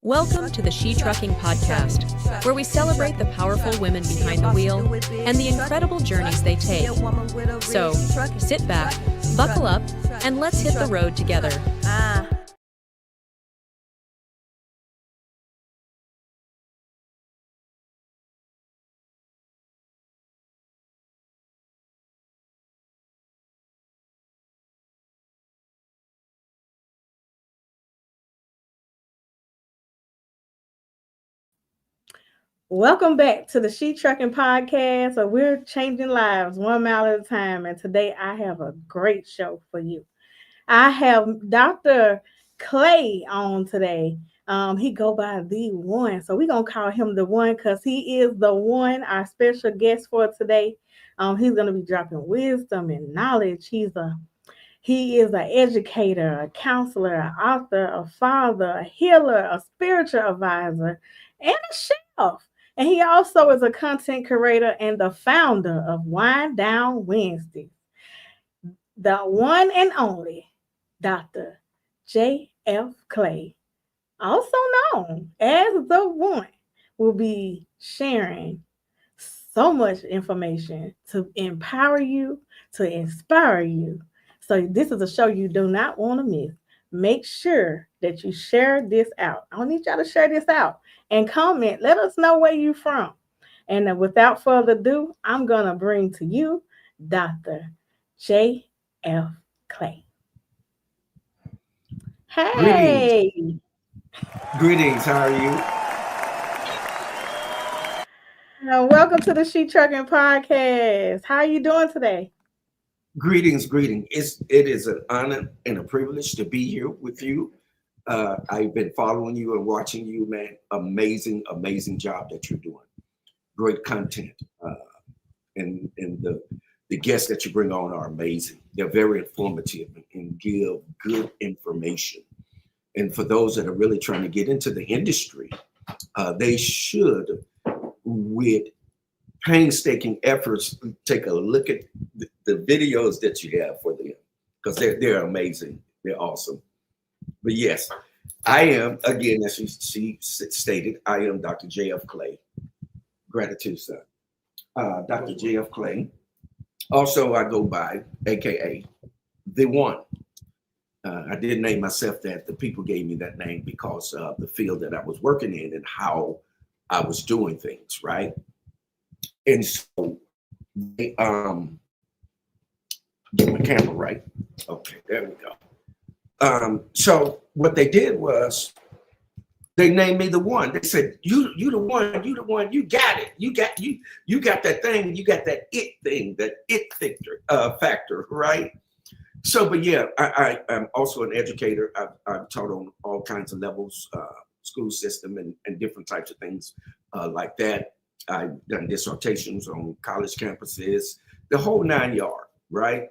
Welcome to the She Trucking Podcast, where we celebrate the powerful women behind the wheel and the incredible journeys they take. So, sit back, buckle up, and let's hit the road together. Welcome back to the She Trucking Podcast. So we're changing lives 1 mile at a time. And today I have a great show for you. I have Dr. Clay on today. He go by the one. So we're going to call him the one because he is the one, our special guest for today. He's going to be dropping wisdom and knowledge. He is an educator, a counselor, an author, a father, a healer, a spiritual advisor, and a chef. And he also is a content curator and the founder of Wind Down Wednesday. The one and only Dr. J.F. Clay, also known as the one, will be sharing so much information to empower you, to inspire you. So this is a show you do not want to miss. Make sure that you share this out. I need y'all to share this out and comment. Let us know where you're from. And without further ado, I'm going to bring to you Dr. J.F. Clay. Hey. Greetings. How are you? Welcome to the She Trucking Podcast. How are you doing today? Greetings. It is an honor and a privilege to be here with you. I've been following you and watching you, man. Amazing job that you're doing. Great content. And the guests that you bring on are amazing. They're very informative and give good information. And for those that are really trying to get into the industry, they should, with painstaking efforts, take a look at the videos that you have for them, because they're amazing. They're awesome. But yes, I am, again, as she stated, I am Dr. J.F. Clay. Gratitude, sir. Dr. J.F. Clay. Also, I go by, AKA, the one. I did name myself that. The people gave me that name because of the field that I was working in and how I was doing things, right? And so, get my camera right. Okay, there we go. So what they did was they named me the one. They said, you the one, you got it. You got that thing, you got that it thing, that it factor, right? So, but yeah, I'm also an educator. I've taught on all kinds of levels, school system and different types of things like that. I've done dissertations on college campuses, the whole 9 yards, right?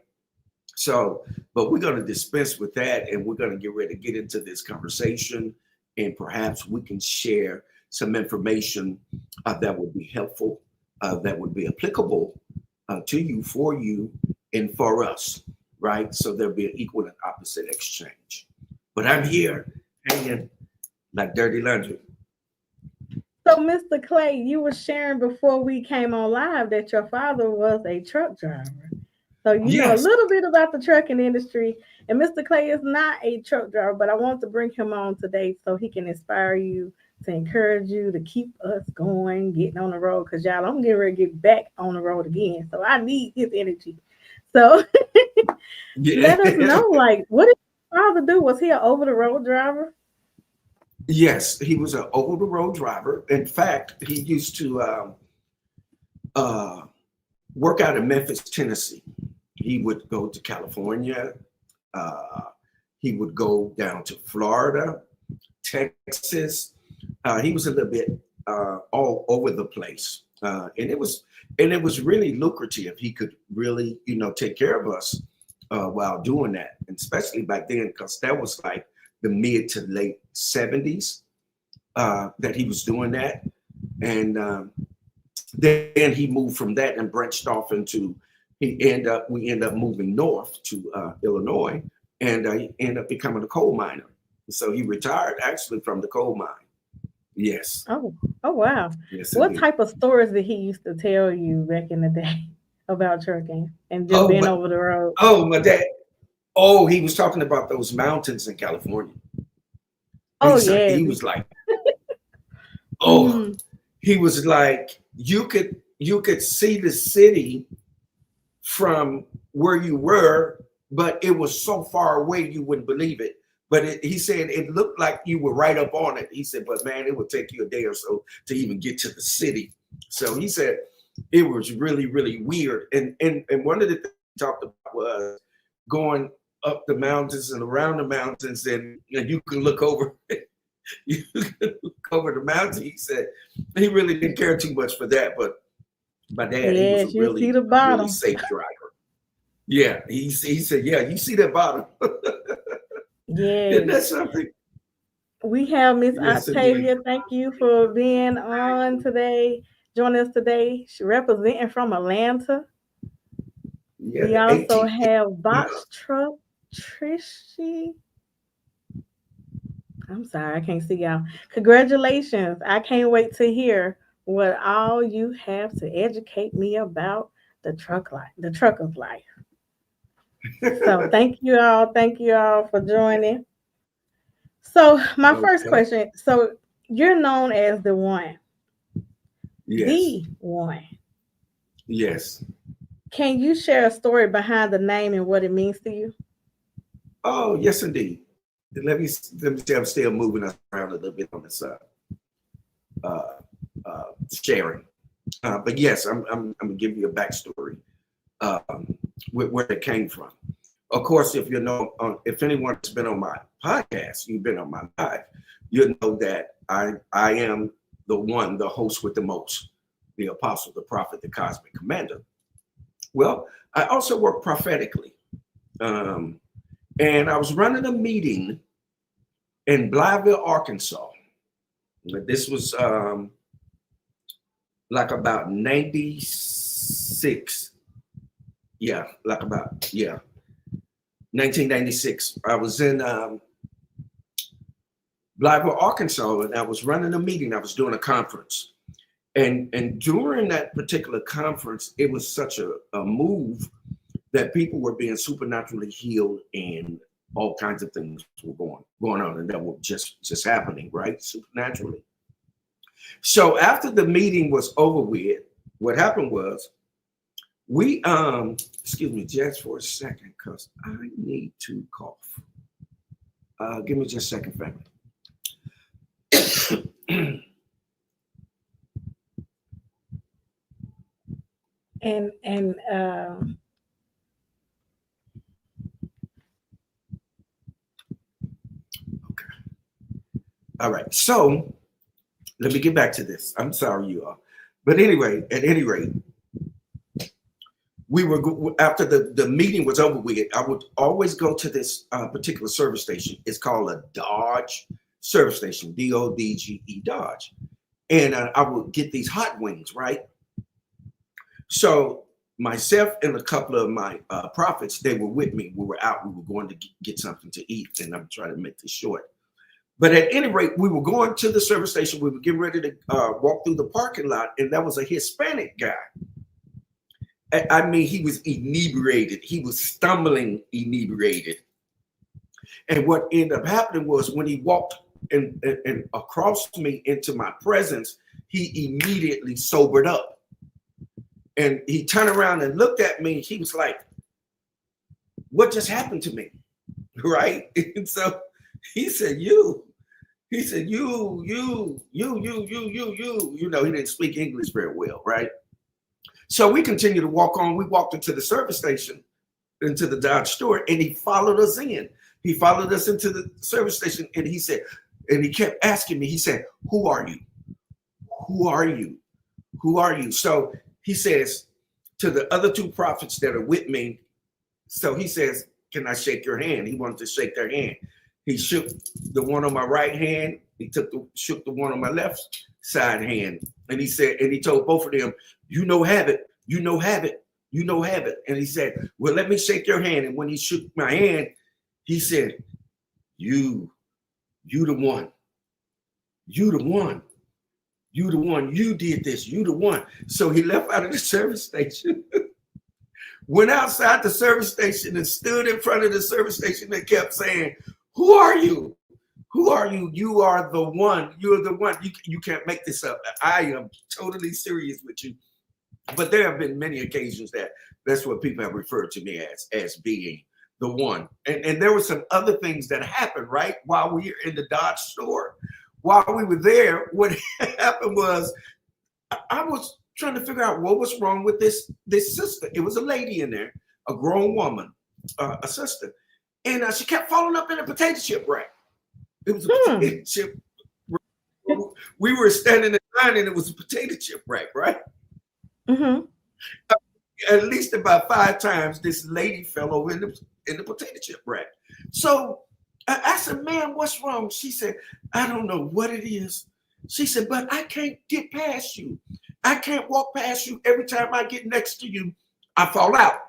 So, but we're going to dispense with that, and we're going to get ready to get into this conversation, and perhaps we can share some information that would be helpful, that would be applicable to you, for you, and for us, right? So there'll be an equal and opposite exchange. But I'm here hanging like dirty laundry. So, Mr. Clay, you were sharing before we came on live that your father was a truck driver. So you know a little bit about the trucking industry. And Mr. Clay is not a truck driver, but I want to bring him on today so he can inspire you, to encourage you to keep us going, getting on the road. Because y'all, I'm getting ready to get back on the road again. So I need his energy. So let us know, like, what did your father do? Was he an over-the-road driver? Yes, he was an over-the-road driver. In fact, he used to work out in Memphis, Tennessee. He would go to California. He would go down to Florida, Texas. He was a little bit all over the place, and it was really lucrative. He could really, take care of us while doing that, and especially back then, because that was like the mid to late 70s that he was doing that. And then he moved from that and branched off into, we end up moving north to Illinois, and he ended up becoming a coal miner. So he retired actually from the coal mine. Yes. Oh, oh wow. Yes, What indeed. type of stories did he used to tell you back in the day about trucking and just Oh, being but over the road? my dad. Oh, he was talking about those mountains in California. Oh yeah. He was like, oh, Hmm. he was like, you could see the city from where you were, but it was so far away you wouldn't believe it. But he said it looked like you were right up on it. He said, but man, it would take you a day or so to even get to the city. So he said it was really, really weird. And one of the things he talked about was going up the mountains and around the mountains, and you can look over. You can look over the mountain. He said he really didn't care too much for that, but my dad, he was a Yes, you see really, the really bottom. safe driver. Yeah, he said, yeah, you see that bottom. Isn't that Yes. something? We have Miss Yes, indeed. Octavia. Thank you for being on today, joining us today. She representing from Atlanta. Yeah, We the also 18. have Yeah. Box Truck Trishy. I'm sorry, I can't see y'all. Congratulations. I can't wait to hear what all you have to educate me about the truck life, the trucker's life. So thank you all. Thank you all for joining. So my first Okay. question. So you're known as the one, Yes. the one. Yes. Can you share a story behind the name and what it means to you? Oh, yes, indeed. Let me say I'm still moving us around a little bit on this uh, sharing. But yes, I'm gonna give you a backstory where it came from. Of course, if you know, if anyone's been on my podcast, you've been on my live, you know that I am the one, the host with the most, the apostle, the prophet, the cosmic commander. Well, I also work prophetically, um, and I was running a meeting in Blytheville, Arkansas. This was like about 96. Yeah, like about, yeah, 1996. I was in Blytheville, Arkansas, and I was running a meeting. I was doing a conference. And during that particular conference, it was such a move that people were being supernaturally healed, and all kinds of things were going on, and that were just happening, right? Supernaturally. So after the meeting was over with, what happened was we excuse me just for a second, because I need to cough. Give me just a second, family. And Okay. All right. So let me get back to this. I'm sorry, you all. But anyway, at any rate, we were after the meeting was over with. I would always go to this particular service station. It's called a Dodge service station, DODGE Dodge, and I would get these hot wings, right? So myself and a couple of my prophets, they were with me. We were out. We were going to get something to eat, and I'm trying to make this short. But at any rate, we were going to the service station. We were getting ready to walk through the parking lot, and that was a Hispanic guy. I mean, he was inebriated. He was stumbling inebriated. And what ended up happening was when he walked and across me into my presence, he immediately sobered up. And he turned around and looked at me. He was like, what just happened to me? Right? And so he said, you. He said, you. You know, he didn't speak English very well, right? So we continued to walk on. We walked into the service station, into the Dodge store, and he followed us in. He followed us into the service station, and he said, and he kept asking me, he said, who are you? Who are you? Who are you? So he says to the other two prophets that are with me, so he says, can I shake your hand? He wanted to shake their hand. He shook the one on my right hand. He shook the one on my left side hand. And he said, and he told both of them, you know, have it, you know, have it, you know, have it. And he said, well, let me shake your hand. And when he shook my hand, he said, you the one, you the one. You the one, you did this, you the one. So he left out of the service station, went outside the service station and stood in front of the service station and kept saying, who are you? Who are you? You are the one. You're the one. You can't make this up. I am totally serious with you. But there have been many occasions that's what people have referred to me as being the one. And there were some other things that happened, right? While we were in the Dodge store, while we were there, what happened was I was trying to figure out what was wrong with this sister. It was a lady in there, a grown woman, a sister. And she kept falling up in a potato chip rack. It was a potato chip. We were standing in line and it was a potato chip rack, right? Mm-hmm. At least about 5 times, this lady fell over in the potato chip rack. So I said, "Man, what's wrong?" She said, "I don't know what it is." She said, "But I can't get past you. I can't walk past you. Every time I get next to you, I fall out."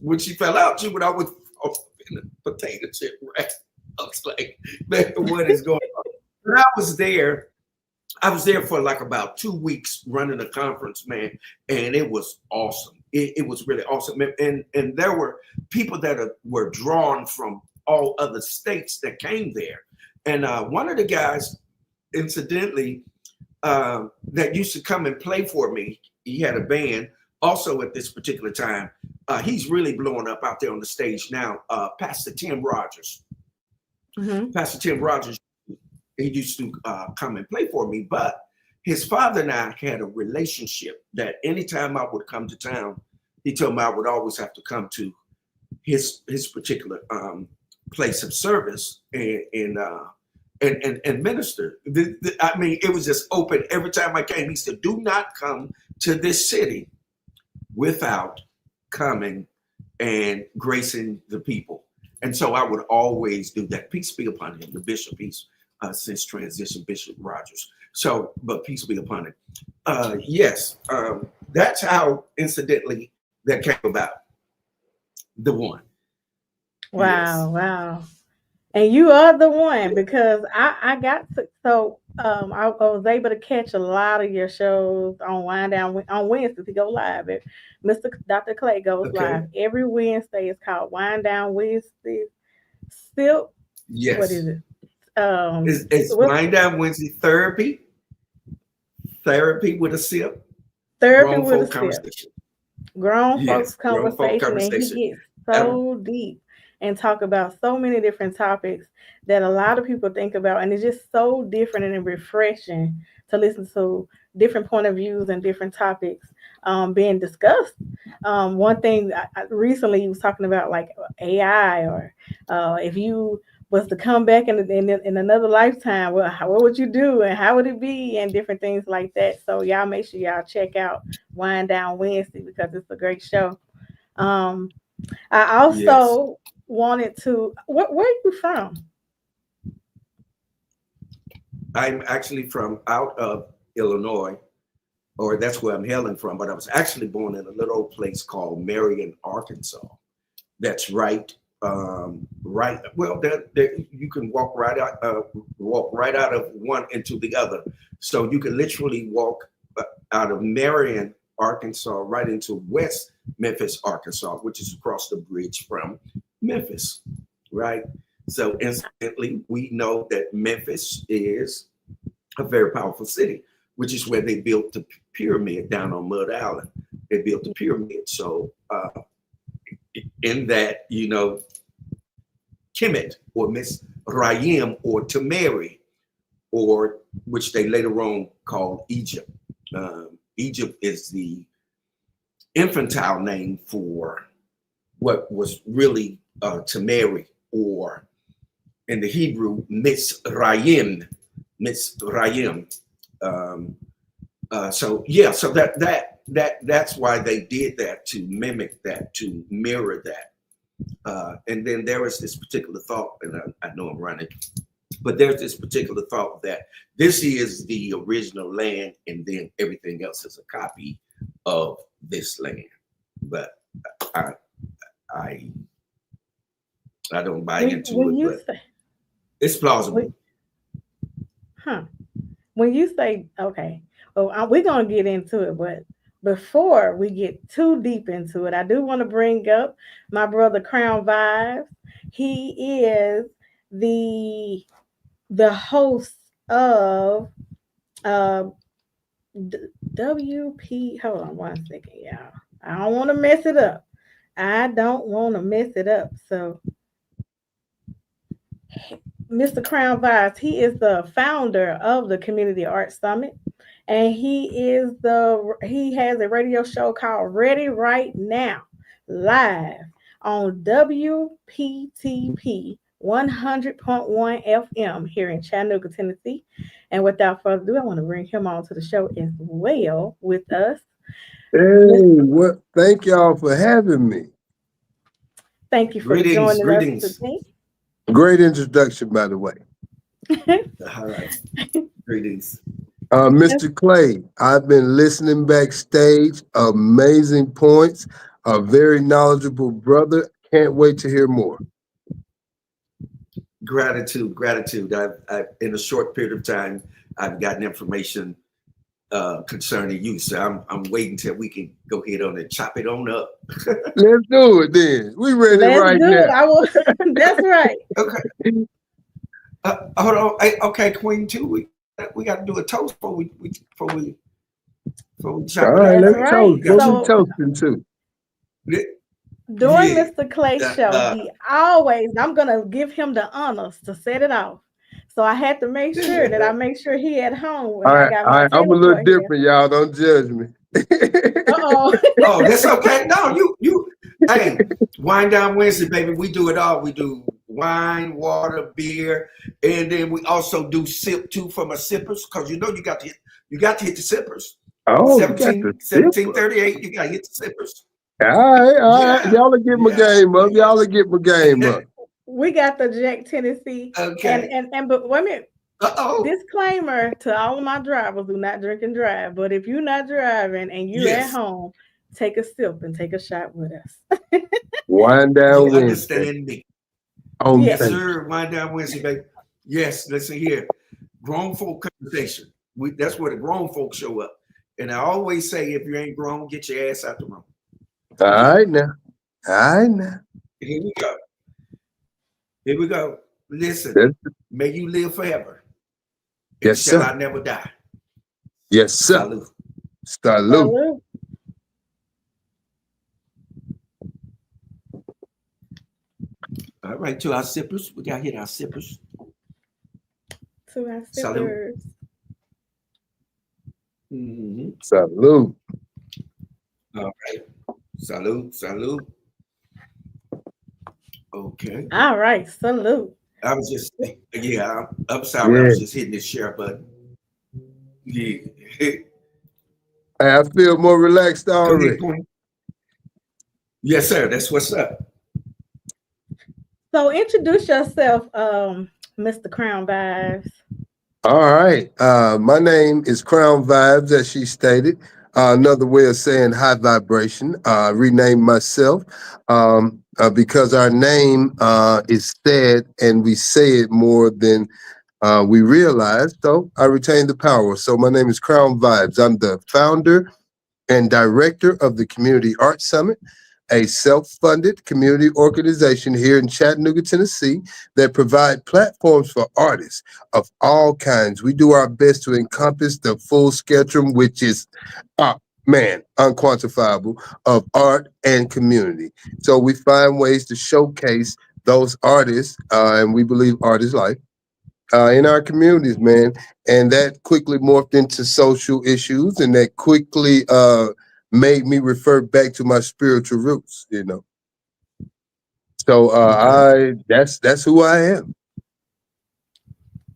When she fell out, she would always fall in the potato chip rack. I was like, "Man, what is going on?" But I was there for like about 2 weeks running a conference, man, and it was awesome. It was really awesome. And there were people that were drawn from all other states that came there. And one of the guys, incidentally, that used to come and play for me, he had a band also at this particular time. He's really blowing up out there on the stage now, Pastor Tim Rogers. Mm-hmm. Pastor Tim Rogers, he used to come and play for me, but his father and I had a relationship that anytime I would come to town, he told me I would always have to come to his particular place of service and minister. I mean, it was just open every time I came. He said, "Do not come to this city without coming and gracing the people." And so I would always do that. Peace be upon him, the bishop. He's since transition, Bishop Rogers. So, but peace be upon him. Yes, that's how, incidentally, that came about. The one. Wow, Yes. wow. And you are the one, because I got to, so I was able to catch a lot of your shows on Wind Down on Wednesdays. He go live. Dr. Clay goes live every Wednesday. It's called Wind Down Wednesdays. Still, Yes. What is it? It's Wind Down Wednesday therapy with a sip. Therapy with a conversation. sip. Grown folks conversation, and he gets so deep and talk about so many different topics that a lot of people think about, and it's just so different and refreshing to listen to different point of views and different topics being discussed. One thing I recently he was talking about, like AI, or if you was to come back in another lifetime, well, what would you do and how would it be, and different things like that. So y'all make sure y'all check out Wind Down Wednesday, because it's a great show. I also wanted to, where are you from? I'm actually from out of Illinois, or that's where I'm hailing from, but I was actually born in a little place called Marion, Arkansas. That's right. Well, there, you can walk right out of one into the other. So you can literally walk out of Marion, Arkansas, right into West Memphis, Arkansas, which is across the bridge from Memphis, right? So instantly, we know that Memphis is a very powerful city, which is where they built the pyramid down on Mud Island. They built the pyramid. So in that, you know, Kemet or Miss Rayim or Tamari, or which they later on called Egypt. Egypt is the infantile name for what was really Tamari, or in the Hebrew, Miss Rayim. So that's why they did that, to mimic that, to mirror that. And then there is this particular thought, and I know I'm running, but there's this particular thought that this is the original land, and then everything else is a copy of this land. But I don't buy into it, but it's plausible. when you say okay, well, we're gonna get into it, but before we get too deep into it, I do want to bring up my brother Crown Vibes. He is the host of uh WP. Hold on one second, y'all. I don't want to mess it up. I don't want to mess it up. So Mr. Crown Vibes, he is the founder of the Community Arts Summit, and he has a radio show called Ready Right Now, live on WPTP 100.1 FM here in Chattanooga, Tennessee. And without further ado, I want to bring him on to the show as well with us. Hey, what? Thank y'all for having me. Thank you for Greetings, joining greetings. us today. Great introduction, by the way. All right. Greetings. Mr. Clay, I've been listening backstage. Amazing points. A very knowledgeable brother. Can't wait to hear more. Gratitude. I've in a short period of time, I've gotten information concerning you. So I'm waiting till we can go ahead on and chop it on up. Let's do it then. We ready Let's right do now. it. I will. That's right. Okay. Hold on. Hey, okay, Queen too. We got to do a toast before we chop All it right, up. That's let's right. toast. Go So- to toasting too. During Yeah. Mr. Clay's show, he always, I'm going to give him the honors to set it off. So I had to make sure that I make sure he at home when All I right, got all my right. I'm a table little for here. different, y'all. Don't judge me. Uh-oh. Oh, that's okay. No, you. Hey, Wine Down Wednesday, baby. We do it all. We do wine, water, beer, and then we also do sip too from our sippers because you know you got to hit the sippers. Oh, you got the 1738. You got to hit the sippers. All right. Yeah, Y'all will get my game up. Y'all will get my game up. We got the Jack Tennessee. Okay. And but wait a minute. Uh-oh. Disclaimer to all of my drivers: do not drink and drive. But if you're not driving and you're at home, take a sip and take a shot with us. Wind down You Wednesday. understand me? On Yes, Yes, tape. sir. Wind Down Wednesday, baby. Yes, listen here. Grown folk conversation. That's where the grown folks show up. And I always say, if you ain't grown, get your ass out the room. All right now. All right now. Here we go. Here we go. Listen, Yes, may you live forever. Yes, Shall sir. I never die? Yes, sir. Salute. Salute. Salute. All right, to our sippers. We got to hit our sippers. To our Salute. sippers. Mm-hmm. Salute. All right. Salute. Okay. All right, salute. I was just, I'm sorry. I Yeah. was just hitting the share button. Yeah. Hey, I feel more relaxed Go ahead, already. Queen. Yes, sir. That's what's up. So introduce yourself, Mr. Crown Vibes. All right. My name is Crown Vibes, as she stated. Another way of saying high vibration. Renamed myself because our name is said and we say it more than we realize. So I retain the power. So my name is Crown Vibes. I'm the founder and director of the Community Arts Summit, a self-funded community organization here in Chattanooga, Tennessee, that provide platforms for artists of all kinds. We do our best to encompass the full spectrum, which is, unquantifiable, of art and community. So we find ways to showcase those artists, and we believe art is life, in our communities, man. And that quickly morphed into social issues, and that quickly made me refer back to my spiritual roots, you know. So that's who I am.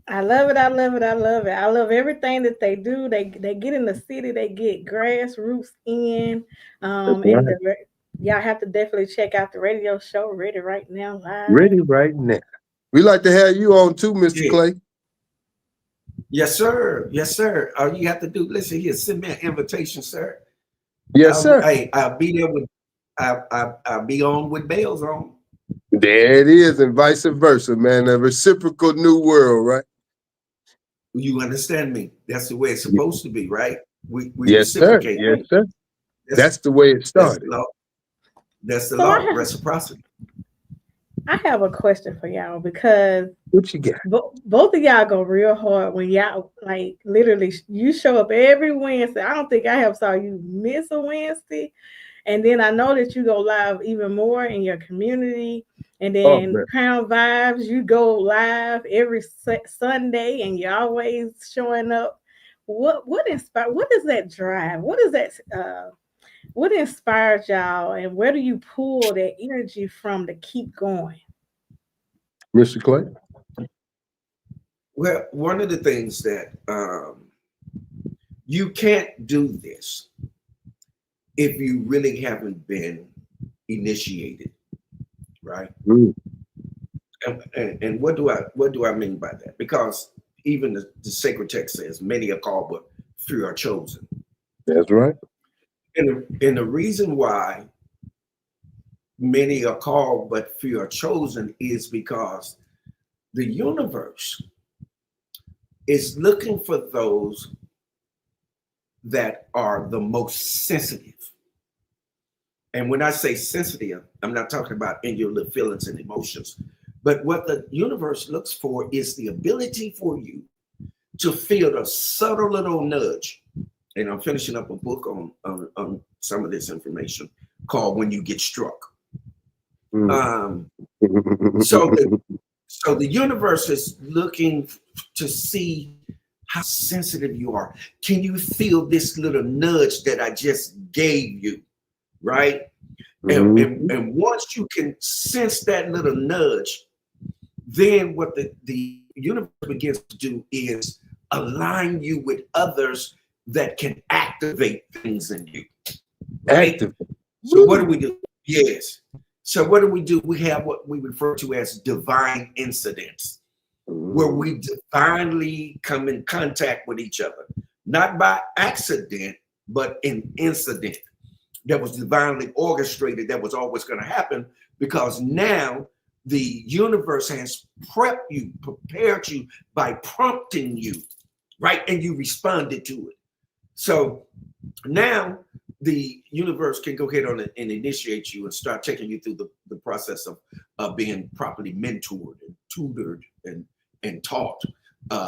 I love it. I love everything that they do. They get in the city. They get grassroots in. Y'all have to definitely check out the radio show Ready Right Now live. Ready right now. We like to have you on too, Mr. Clay. Yes, sir. Yes, sir. All you have to do, listen here, send me an invitation, sir. Yes, sir. I'll be there with I'll be on with bells on. There it is, and vice versa, man. A reciprocal new world, right? You understand me? That's the way it's supposed to be, right? We Yes, sir. reciprocate. Yes, sir. That's, That's the way it that's the started. law. That's the So law, reciprocity. I have a question for y'all because What you got? both of y'all go real hard when y'all like literally you show up every Wednesday. I don't think I have saw you miss a Wednesday. And then I know that you go live even more in your community. And Oh, then man. Crown Vibes, you go live every Sunday, and you're always showing up. What inspire? What is that drive? What is that? What inspires y'all, and where do you pull that energy from to keep going? Mr. Clay? Well, one of the things that you can't do this if you really haven't been initiated, right? Mm, And what do I mean by that? Because even the sacred text says, "Many are called, but few are chosen." that's right. And the reason why many are called, but few are chosen is because the universe is looking for those that are the most sensitive. And when I say sensitive, I'm not talking about in your little feelings and emotions, but what the universe looks for is the ability for you to feel the subtle little nudge. And I'm finishing up a book on some of this information called "When You Get Struck." Mm. So the universe is looking to see how sensitive you are. Can you feel this little nudge that I just gave you? Right? And once you can sense that little nudge, then what the universe begins to do is align you with others that can activate things in you. Right? Active. So what do we do? Yes. So what do? We have what we refer to as divine incidents, where we divinely come in contact with each other, not by accident, but an incident that was divinely orchestrated, that was always going to happen, because now the universe has prepared you by prompting you, right? And you responded to it. So now the universe can go ahead on and initiate you and start taking you through the process of being properly mentored and tutored and taught,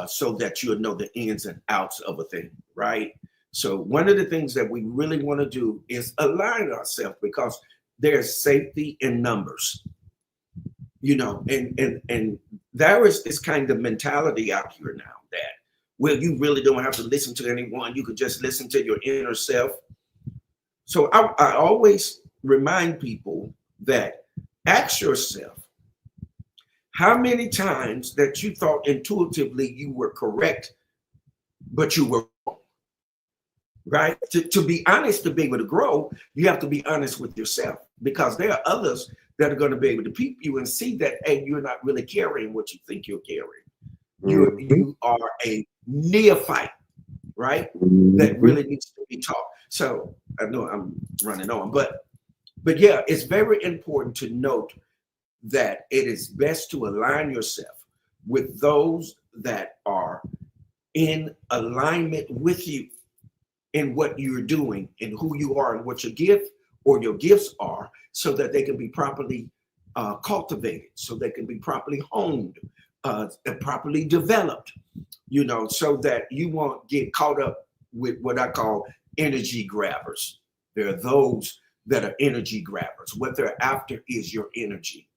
so that you'll know the ins and outs of a thing, right? So one of the things that we really want to do is align ourselves, because there's safety in numbers, and there is this kind of mentality out here now that, well, you really don't have to listen to anyone. You could just listen to your inner self. So I always remind people that, ask yourself, how many times that you thought intuitively you were correct, but you were wrong, right? To be honest, to be able to grow, you have to be honest with yourself, because there are others that are going to be able to peep you and see that, hey, you're not really carrying what you think you're carrying. You are a neophyte, right? That really needs to be taught. So I know I'm running on, but yeah, it's very important to note that it is best to align yourself with those that are in alignment with you in what you're doing and who you are and what your gift or your gifts are, so that they can be properly cultivated, so they can be properly honed, and properly developed, so that you won't get caught up with what I call energy grabbers. There are those that are energy grabbers. What they're after is your energy.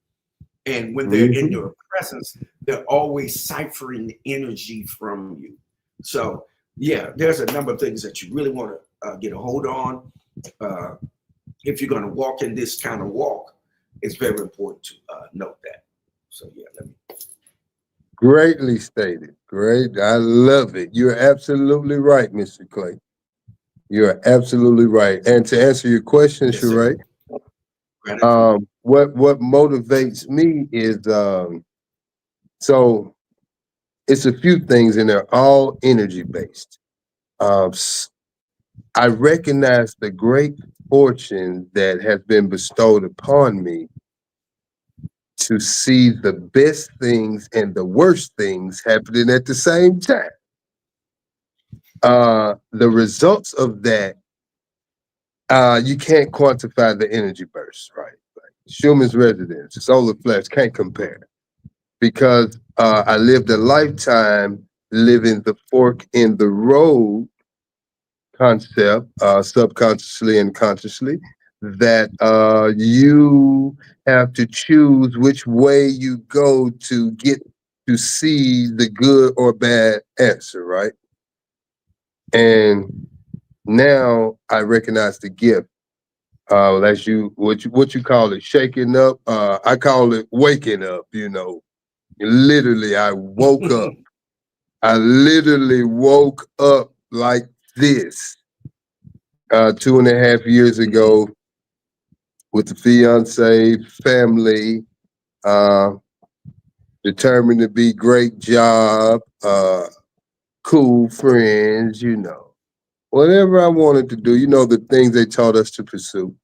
And when they're in your presence, they're always ciphering the energy from you. So, yeah, there's a number of things that you really want to get a hold on. If you're going to walk in this kind of walk, it's very important to note that. So, yeah, let me. Greatly stated. Great. I love it. You're absolutely right, Mr. Clay. You're absolutely right. And to answer your question, Yes, Sharae, what motivates me is so it's a few things, and they're all energy based. I recognize the great fortune that has been bestowed upon me to see the best things and the worst things happening at the same time. The results of that, you can't quantify the energy burst, right? Like Schumann's resonance, solar flash can't compare because I lived a lifetime living the fork in the road concept, subconsciously and consciously, that you have to choose which way you go to get to see the good or bad answer, right? And now I recognize the gift. As what you call it, shaking up. I call it waking up. Literally, I woke up. I literally woke up like this 2.5 years ago with the fiance, family, uh, determined to be great job, cool friends. Whatever I wanted to do. The things they taught us to pursue.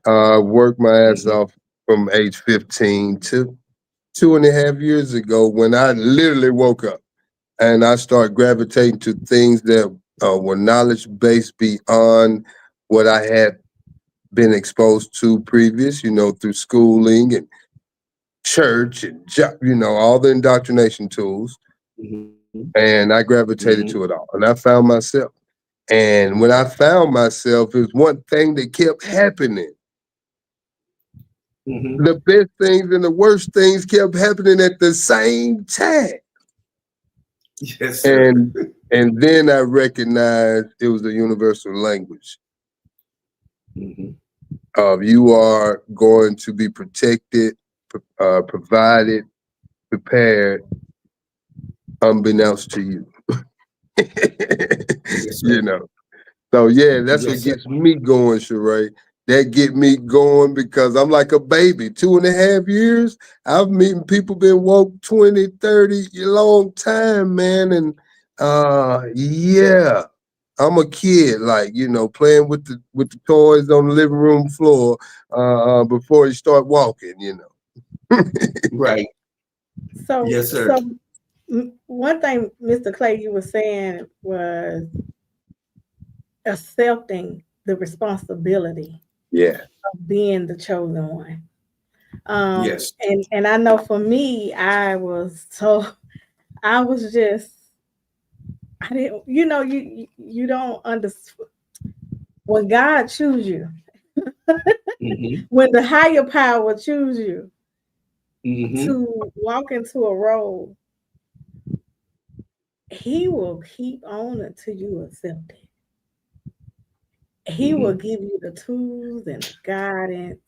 Worked my ass off from age 15 to 2.5 years ago when I literally woke up and I started gravitating to things that were knowledge based beyond what I had been exposed to previous, through schooling and church and all the indoctrination tools. And I gravitated to it all. And I found myself. And when I found myself, it was one thing that kept happening. The best things and the worst things kept happening at the same time. Yes, sir. And then I recognized it was a universal language. You are going to be protected, provided, prepared, unbeknownst to you. Yes, sir. So yeah, that's Yes, what sir. gets me going, Sharae. That get me going because I'm like a baby. 2.5 years, I've meeting people been woke 20, 30, a long time, man. And yeah, I'm a kid, like, playing with the toys on the living room floor before you start walking. Right. So, Yes, sir. so one thing, Mr. Clay, you were saying was accepting the responsibility Yeah. of being the chosen one. Yes. And I know for me, I was just, I didn't, you don't understand when God choose you, when the higher power choose you to walk into a role, he will keep on until you accept it. He will give you the tools and the guidance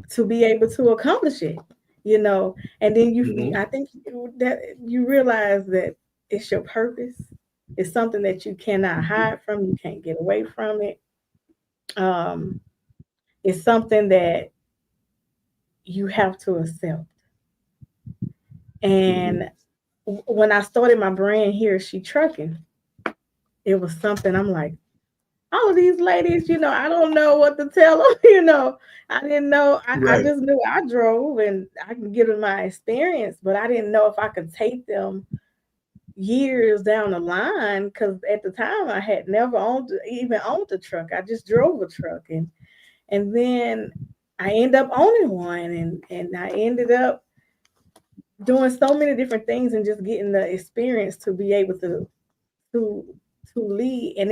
to be able to accomplish it, and then I think that you realize that it's your purpose. It's something that you cannot hide from. You can't get away from it. Um, it's something that you have to accept. And when I started my brand here, She Trucking, it was something I'm like, all of these ladies, I don't know what to tell them, I didn't know. I Right. just knew I drove and I can give them my experience, but I didn't know if I could take them years down the line because at the time I had never even owned a truck. I just drove a truck, and then I ended up owning one, and I ended up doing so many different things and just getting the experience to be able to lead. And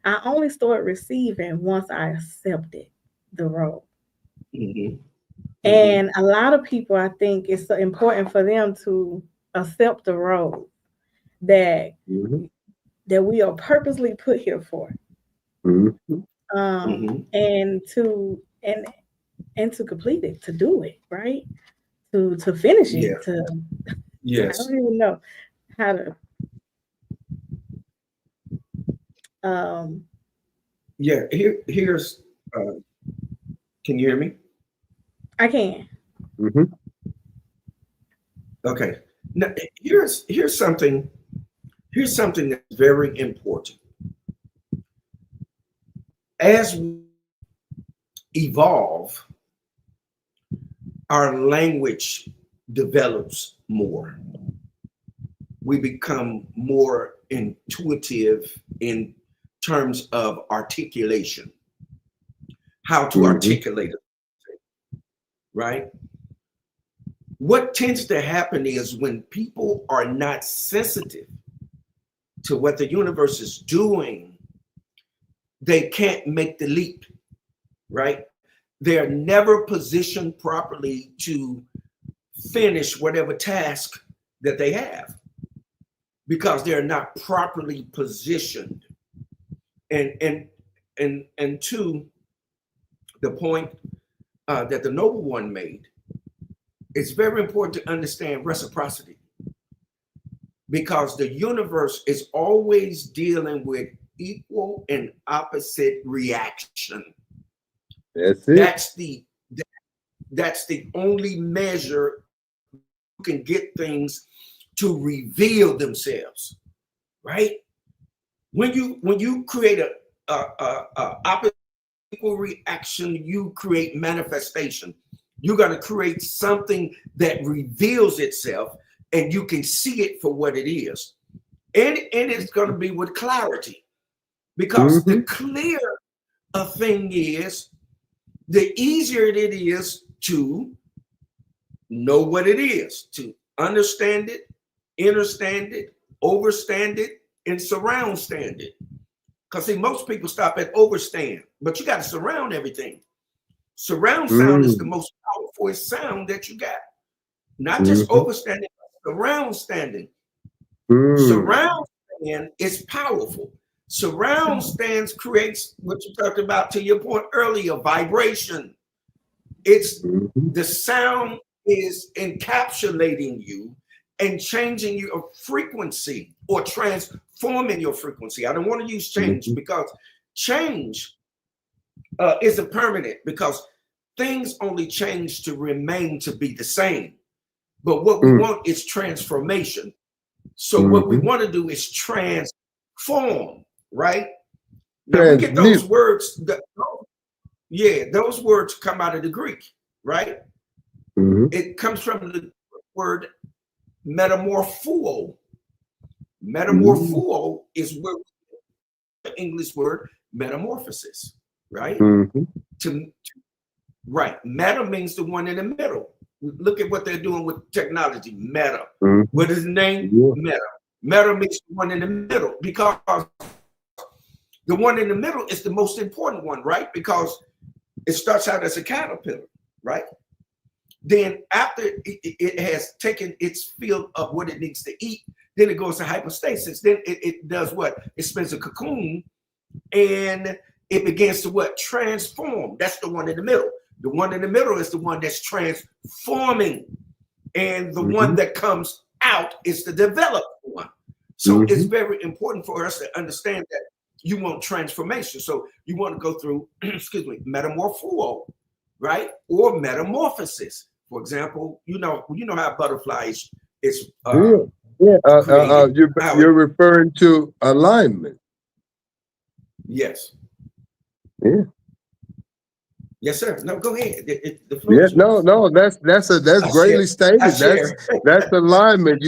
I only started receiving once I accepted the role. And a lot of people, I think it's so important for them to accept the role that we are purposely put here for. And to complete it, to do it, right? To finish Yeah. it, to I Yes. don't even know how to um Yeah. Here's. Can you hear me? I can. Okay. Now here's something. Here's something that's very important. As we evolve, our language develops more. we become more intuitive in terms of articulation, how to articulate it, right? What tends to happen is when people are not sensitive to what the universe is doing, they can't make the leap, right? They're never positioned properly to finish whatever task that they have because they're not properly positioned. And to the point that the noble one made, it's very important to understand reciprocity because the universe is always dealing with equal and opposite reaction. That's it. That's the only measure you can get things to reveal themselves, right? When you create a opposite equal reaction, you create manifestation. You're going to create something that reveals itself and you can see it for what it is. And it's going to be with clarity because the clearer a thing is, the easier it is to know what it is, to understand it, understand it, overstand it, and surround stand it. Because see, most people stop at overstand, but you got to surround everything. Surround sound is the most powerful sound that you got. Not just overstanding, but surround standing. Surround stand is powerful. Surround stands creates what you talked about to your point earlier, vibration. It's the sound is encapsulating you and changing your frequency or transforming your frequency. I don't want to use change because change isn't permanent because things only change to remain to be the same. But what we want is transformation. So what we want to do is transform, right? Now we get those words. Those words come out of the Greek, right? It comes from the word metamorpho. Metamorpho is where the English word metamorphosis, right? Right. Meta means the one in the middle. Look at what they're doing with technology. Meta. What is the name? Meta. Meta means the one in the middle because the one in the middle is the most important one, right? Because it starts out as a caterpillar, right? Then after it has taken its fill of what it needs to eat, then it goes to hypostasis. Then it does what? It spins a cocoon and it begins to what? Transform. That's the one in the middle. The one in the middle is the one that's transforming. And the one that comes out is the developed one. So it's very important for us to understand that you want transformation. So you want to go through, excuse me, metamorpho, right? Or metamorphosis. For example, you know how butterflies is you're referring to alignment. Yes. Yeah. Yes, sir. No, go ahead. That's greatly stated. That's alignment.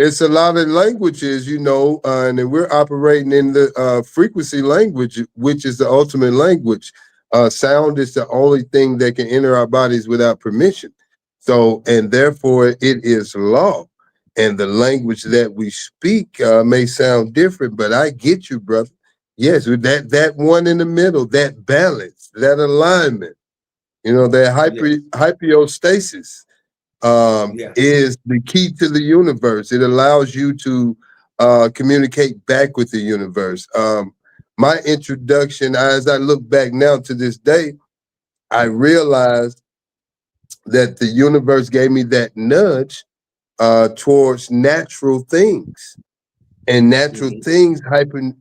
It's a lot of languages, and we're operating in the frequency language, which is the ultimate language. Sound is the only thing that can enter our bodies without permission. So, and therefore it is law. And the language that we speak may sound different, but I get you, brother. Yes, that one in the middle, that balance, that alignment, that hypostasis is the key to the universe. It allows you to communicate back with the universe. My introduction, as I look back now to this day, I realized that the universe gave me that nudge towards natural things. And natural things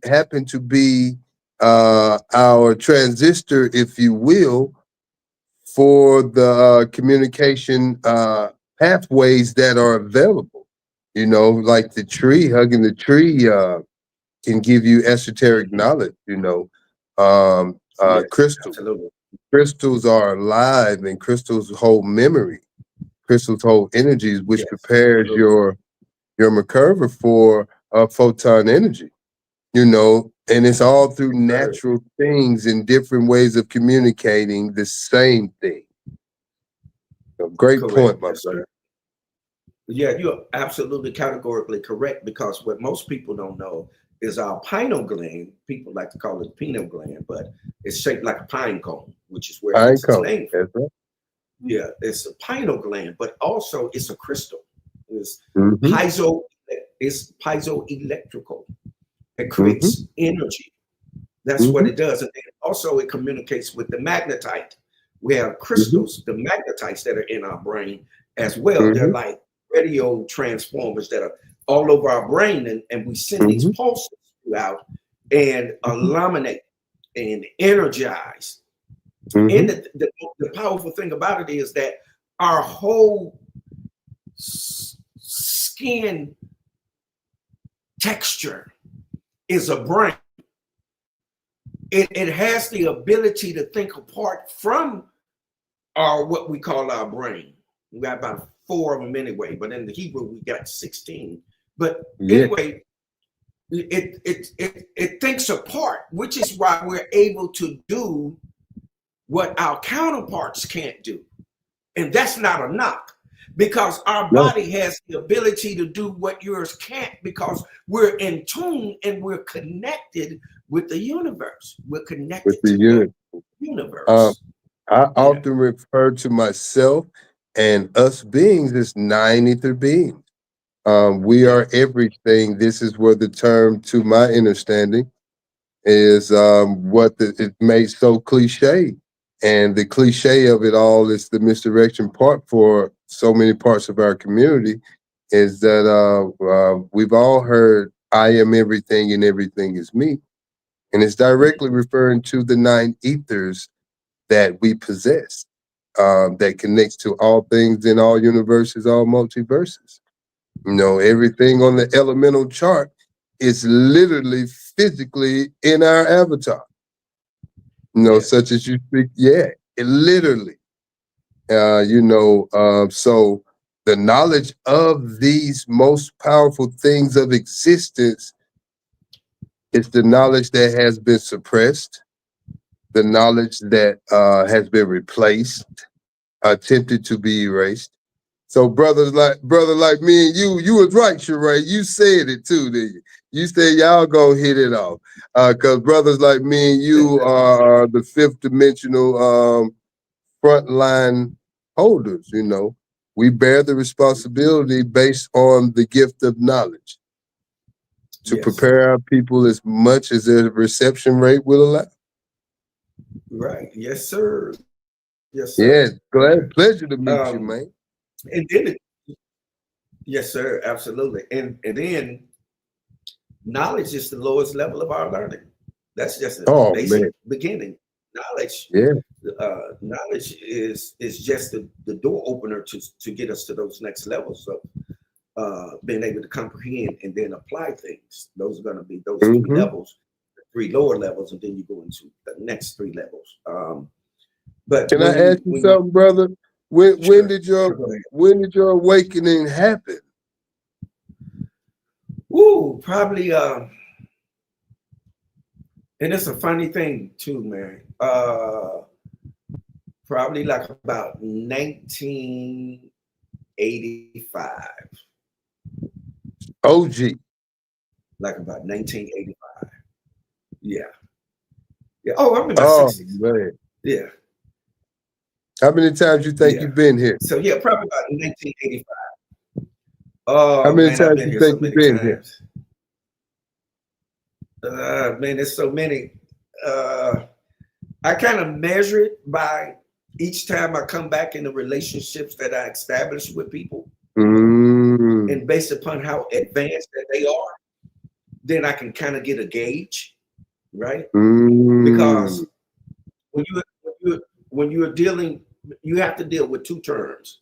happen to be our transistor, if you will, for the communication pathways that are available. Like the tree, hugging the tree can give you esoteric knowledge. Crystals. Absolutely. Crystals are alive, and crystals hold memory. Crystals hold energies, which prepares your your Merkaba for photon energy, and it's all through natural things and different ways of communicating the same thing. So great point, my brother. Yeah, you're absolutely categorically correct, because what most people don't know is our pineal gland. People like to call it pineal gland, but it's shaped like a pine cone, which is where it gets its name from. Right. Yeah, it's a pineal gland, but also it's a crystal. It's Mm-hmm. it's piezoelectrical. It creates energy. That's what it does. And then also it communicates with the magnetite. We have crystals, the magnetites that are in our brain as well. They're like radio transformers that are all over our brain, and we send these pulses throughout and illuminate and energize. And the powerful thing about it is that our whole skin texture is a brain. It has the ability to think apart from what we call our brain. We got about 4 of them anyway, but in the Hebrew we got 16. But anyway, it thinks apart, which is why we're able to do what our counterparts can't do. And that's not a knock, because our body has the ability to do what yours can't, because we're in tune and we're connected with the universe. We're connected with the universe. I often refer to myself and us beings as 9 ether beings. We are everything. This is where the term, to my understanding, is it made so cliche. And the cliche of it all is the misdirection part for so many parts of our community, is that we've all heard, I am everything and everything is me. And it's directly referring to the 9 ethers that we possess, that connects to all things in all universes, all multiverses. Everything on the elemental chart is literally physically in our avatar. Such as you speak. Yeah, it literally. So the knowledge of these most powerful things of existence is the knowledge that has been suppressed, the knowledge that has been replaced, attempted to be erased. So brother like me and you was right, Sharae. You said it too, didn't you? You said y'all gonna hit it off. Cause brothers like me and you are the 5th dimensional frontline holders, We bear the responsibility based on the gift of knowledge to prepare our people as much as their reception rate will allow. Right. Yes, sir. Yes, sir. Yeah, pleasure to meet you, man. And then yes, sir, absolutely. And then knowledge is the lowest level of our learning. That's just a basic beginning. Knowledge. Knowledge is just the door opener to get us to those next levels of being able to comprehend and then apply things. Those are going to be those 3 levels, the 3 lower levels, and then you go into the next 3 levels. But can I ask you something, brother? When did your awakening happen? Ooh, probably and it's a funny thing too, man. Probably like about 1985. OG. Like about 1985. Yeah. Oh, I'm in my 60s. Man. Yeah. How many times you think you've been here? So yeah, probably about 1985. Oh, how many man, times I've been you here think so many you've been times. Man, there's so many. I kind of measure it by each time I come back in the relationships that I establish with people. And based upon how advanced that they are, then I can kind of get a gauge, right? Because when you're dealing, you have to deal with 2 terms,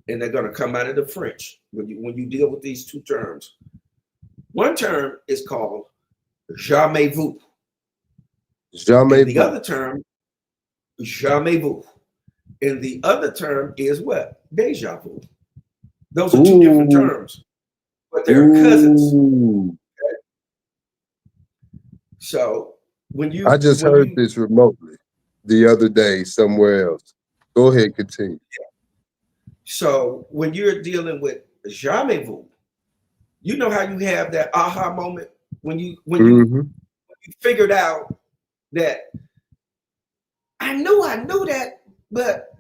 and they're going to come out of the French. When you deal with these 2 terms, one term is called jamais vu. And the other term, jamais vu. And the other term is what? Deja vu. Those are 2 different terms. but they're cousins. Ooh. So when I just when heard you this remotely the other day somewhere else. Go ahead, continue. so when you're dealing with jamais vu, you know how you have that aha moment when Mm-hmm. you figured out that I knew that, but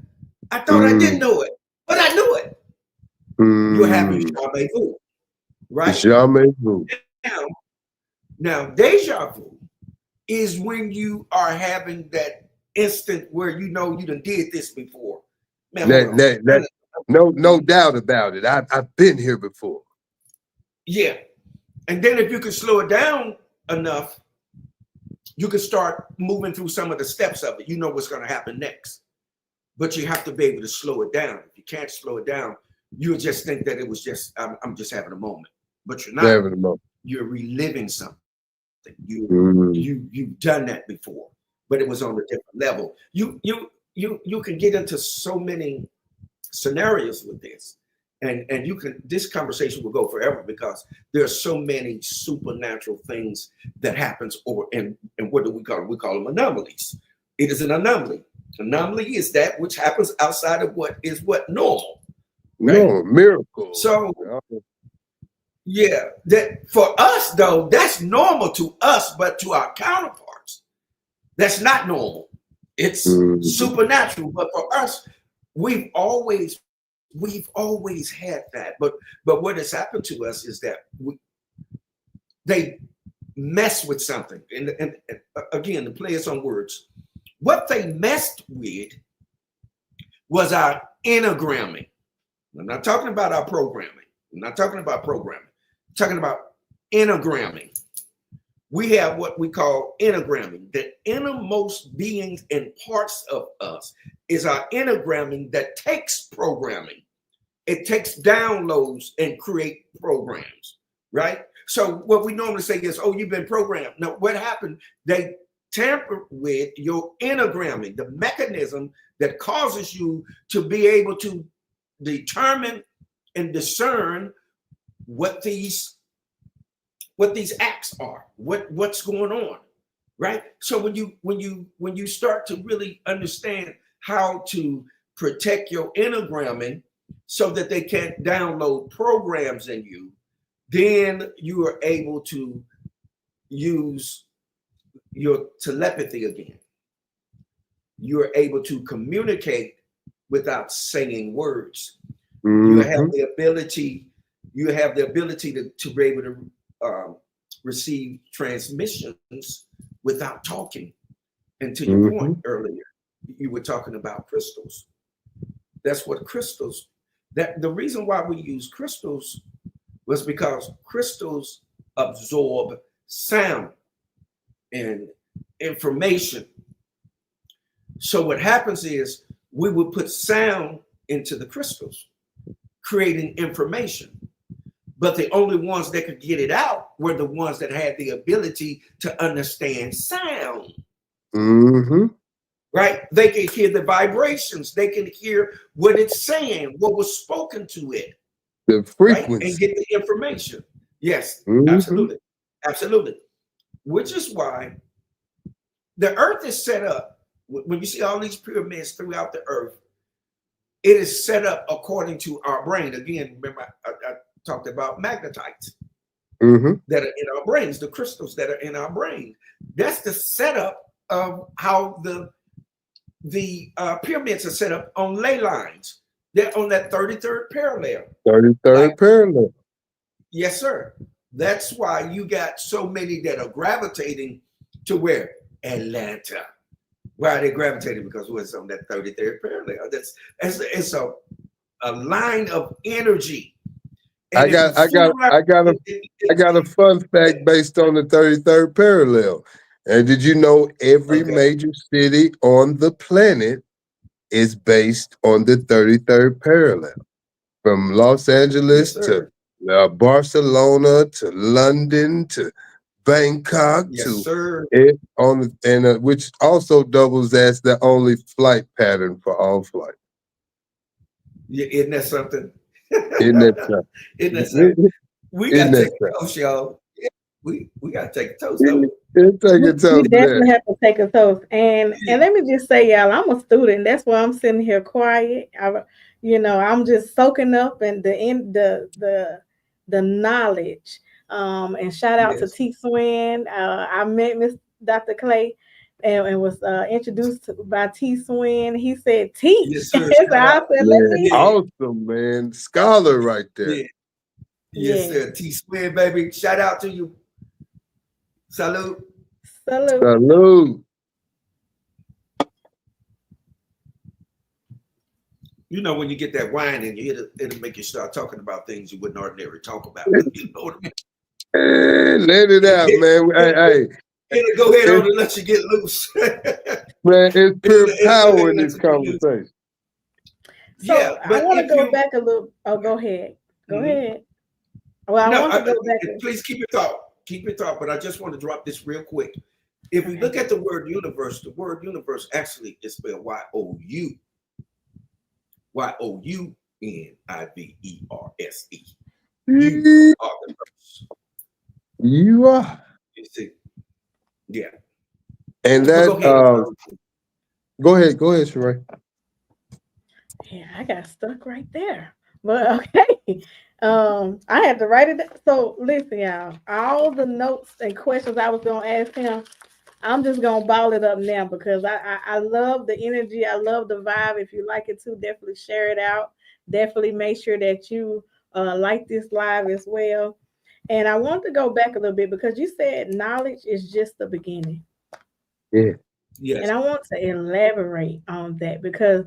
I thought I didn't know it, but I knew it. You're having Mm. jamais vu, right? Jamais vu. Now, now deja vu is when you are having that instant where you know you done did this before. Man, hold on. No doubt about it. I've been here before. Yeah. And then if you can slow it down enough, you can start moving through some of the steps of it. You know what's going to happen next. But you have to be able to slow it down. If you can't slow it down, you'll just think that it was just, I'm just having a moment. But you're not. Having a moment. You're reliving something. Mm. You've done that before, but it was on a different level. You can get into so many scenarios with this. And this conversation will go forever because there are so many supernatural things that happens and what do we call them? We call them anomalies. It is an anomaly. Anomaly is that which happens outside of what normal. Right? No, miracle. So yeah, that for us though, that's normal to us, but to our counterparts, that's not normal. It's supernatural. But for us, we've always had that. But what has happened to us is that they mess with something. And again, the play is on words. What they messed with was our inagramming. I'm not talking about our programming. I'm not talking about programming. I'm talking about inagramming. We have what we call inagramming. The innermost beings and parts of us is our inagramming that takes programming. It takes downloads and create programs, right? So what we normally say is, oh, you've been programmed. Now, what happened? They tamper with your inagramming, the mechanism that causes you to be able to determine and discern what these acts are, what's going on, right? So when you start to really understand how to protect your inagramming so that they can't download programs in you, then you are able to use your telepathy again. You are able to communicate without saying words. You have the ability to be able to receive transmissions without talking. And to your point earlier, you were talking about crystals. That's what crystals, that the reason why we use crystals was because crystals absorb sound and information. So what happens is we would put sound into the crystals, creating information. But the only ones that could get it out were the ones that had the ability to understand sound. Right? They can hear the vibrations. They can hear what it's saying, what was spoken to it. The frequency. Right? And get the information. Yes, absolutely. Absolutely. Which is why the earth is set up. When you see all these pyramids throughout the earth, it is set up according to our brain. Again, remember I talked about magnetites that are in our brains, the crystals that are in our brain. That's the setup of how the pyramids are set up on ley lines. They're on that 33rd parallel. 33rd parallel. Yes, sir. That's why you got so many that are gravitating to where? Atlanta. Why are they gravitating? Because it's on that 33rd parallel. It's a line of energy. And I got a fun fact based on the 33rd parallel. And did you know every major city on the planet is based on the 33rd parallel? From Los Angeles to Barcelona to London to Bangkok which also doubles as the only flight pattern for all flights. Yeah, isn't that something? Isn't that something? Isn't that something? We In gotta that take a toast, y'all. Yeah, we gotta take a toast. Take We a toast to definitely that. have to take a toast. And Yeah. let me just say, y'all, I'm a student. That's why I'm sitting here quiet. I'm just soaking up and the knowledge. And shout out to Yes. T Swin. I met Miss Dr. Clay and was introduced by T Swin. He said teach. Yes, So sir. I Shout out. said, let Man, me. Yeah. awesome, man. Scholar right there. Yeah. Yes, Yeah. sir. T-Square, baby. Shout out to you. Salute. Salute. Salute. You know, when you get that wine and it'll make you start talking about things you wouldn't ordinarily talk about. You know what I mean? Hey, let it out, man. Hey, It'll go ahead on it's, and let you get loose. man, it's pure It'll go ahead power in and let this you get loose. conversation. Yeah, So I but want to if go you back a little. Oh, go ahead. Go Mhm. ahead. Well, I No, want to go back. please keep your thought. Keep your thought, but I just want to drop this real quick. If you Okay. look at the word universe, the word universe actually is spelled Y-O-U. Y-O-U-N-I-V-E-R-S-E. You are the verse. You are. You see? Yeah. And But that, go ahead. go ahead, Sharae. Yeah, I got stuck right there. But okay. I had to write it down. So listen, y'all. All the notes and questions I was gonna ask him, I'm just gonna ball it up now because I love the energy. I love the vibe. If you like it too, definitely share it out. Definitely make sure that you like this live as well. And I want to go back a little bit because you said knowledge is just the beginning. Yeah. Yes. And I want to elaborate on that because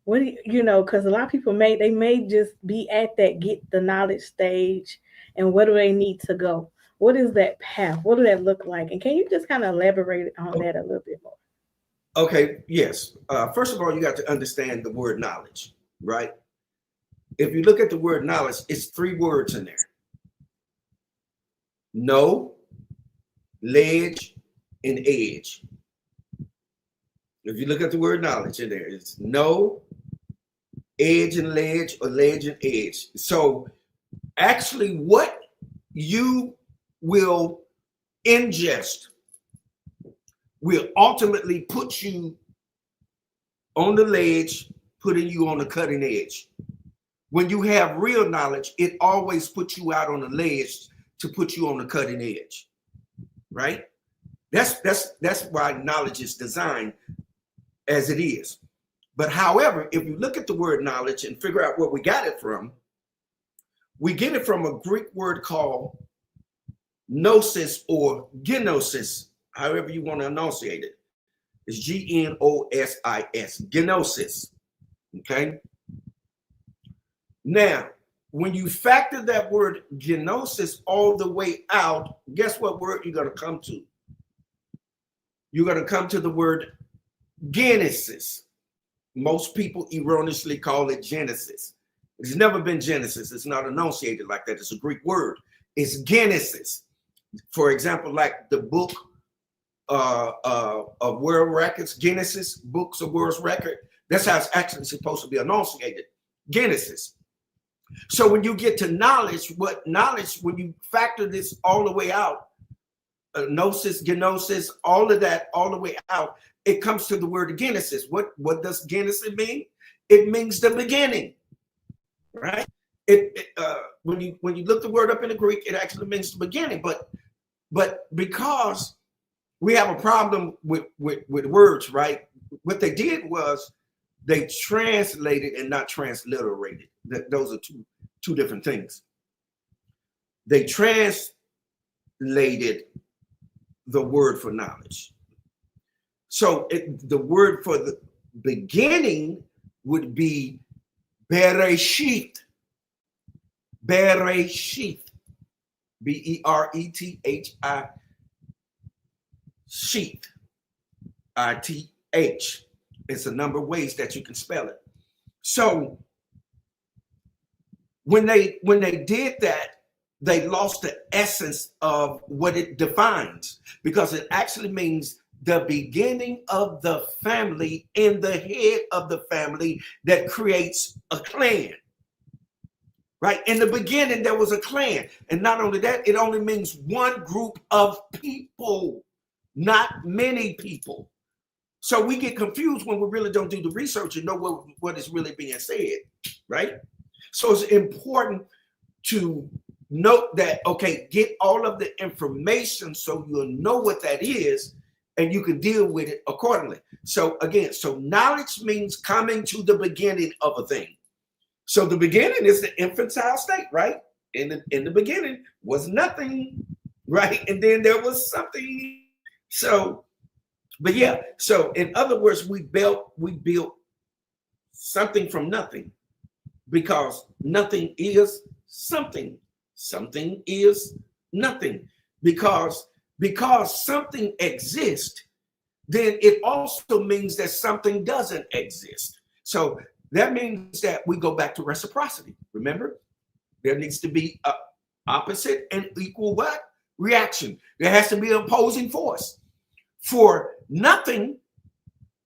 what do because a lot of people may just be at that get the knowledge stage, and where do they need to go? What is that path? What does that look like? And can you just kind of elaborate on that a little bit more? Okay. Yes. First of all, you got to understand the word knowledge, right? If you look at the word knowledge, it's 3 words in there: know, ledge, and edge. If you look at the word knowledge in there, it's know, edge, and ledge, or ledge and edge. So actually, what you will ingest will ultimately put you on the ledge, putting you on the cutting edge. When you have real knowledge, it always puts you out on the ledge to put you on the cutting edge, right? That's why knowledge is designed as it is. But however, if you look at the word knowledge and figure out where we got it from, we get it from a Greek word called gnosis or genosis, however you want to enunciate it. It's G-N-O-S-I-S, gnosis. Okay. Now, when you factor that word gnosis all the way out, guess what word you're going to come to? You're going to come to the word Genesis. Most people erroneously call it Genesis. It's never been Genesis. It's not enunciated like that. It's a Greek word. It's Genesis. For example, like the book of world records, Genesis, books of world record. That's how it's actually supposed to be enunciated. Genesis. So when you get to knowledge, when you factor this all the way out, gnosis, genosis, all of that, all the way out, it comes to the word Genesis. What does Genesis mean? It means the beginning, right? When you look the word up in the Greek, it actually means the beginning. But because we have a problem with words, right? What they did was they translated and not transliterated. Those are two different things. They translated the word for knowledge. So the word for the beginning would be Bereshith. Bereshith. B-E-R-E-T-H-I. Sheath. I-T-H. It's a number of ways that you can spell it. So when they did that, they lost the essence of what it defines, because it actually means the beginning of the family and the head of the family that creates a clan. right? In the beginning, there was a clan. And not only that, it only means one group of people, not many people. So we get confused when we really don't do the research and know what is really being said, right? So it's important to note that, okay, get all of the information so you'll know what that is and you can deal with it accordingly. So again, so knowledge means coming to the beginning of a thing. So the beginning is the infantile state, right? In the beginning was nothing, right? And then there was something. So, but yeah, so in other words, we built something from nothing, because nothing is something. Something is nothing. Because something exists, then it also means that something doesn't exist. So that means that we go back to reciprocity. Remember, there needs to be a opposite and equal what? Reaction. There has to be an opposing force. For nothing,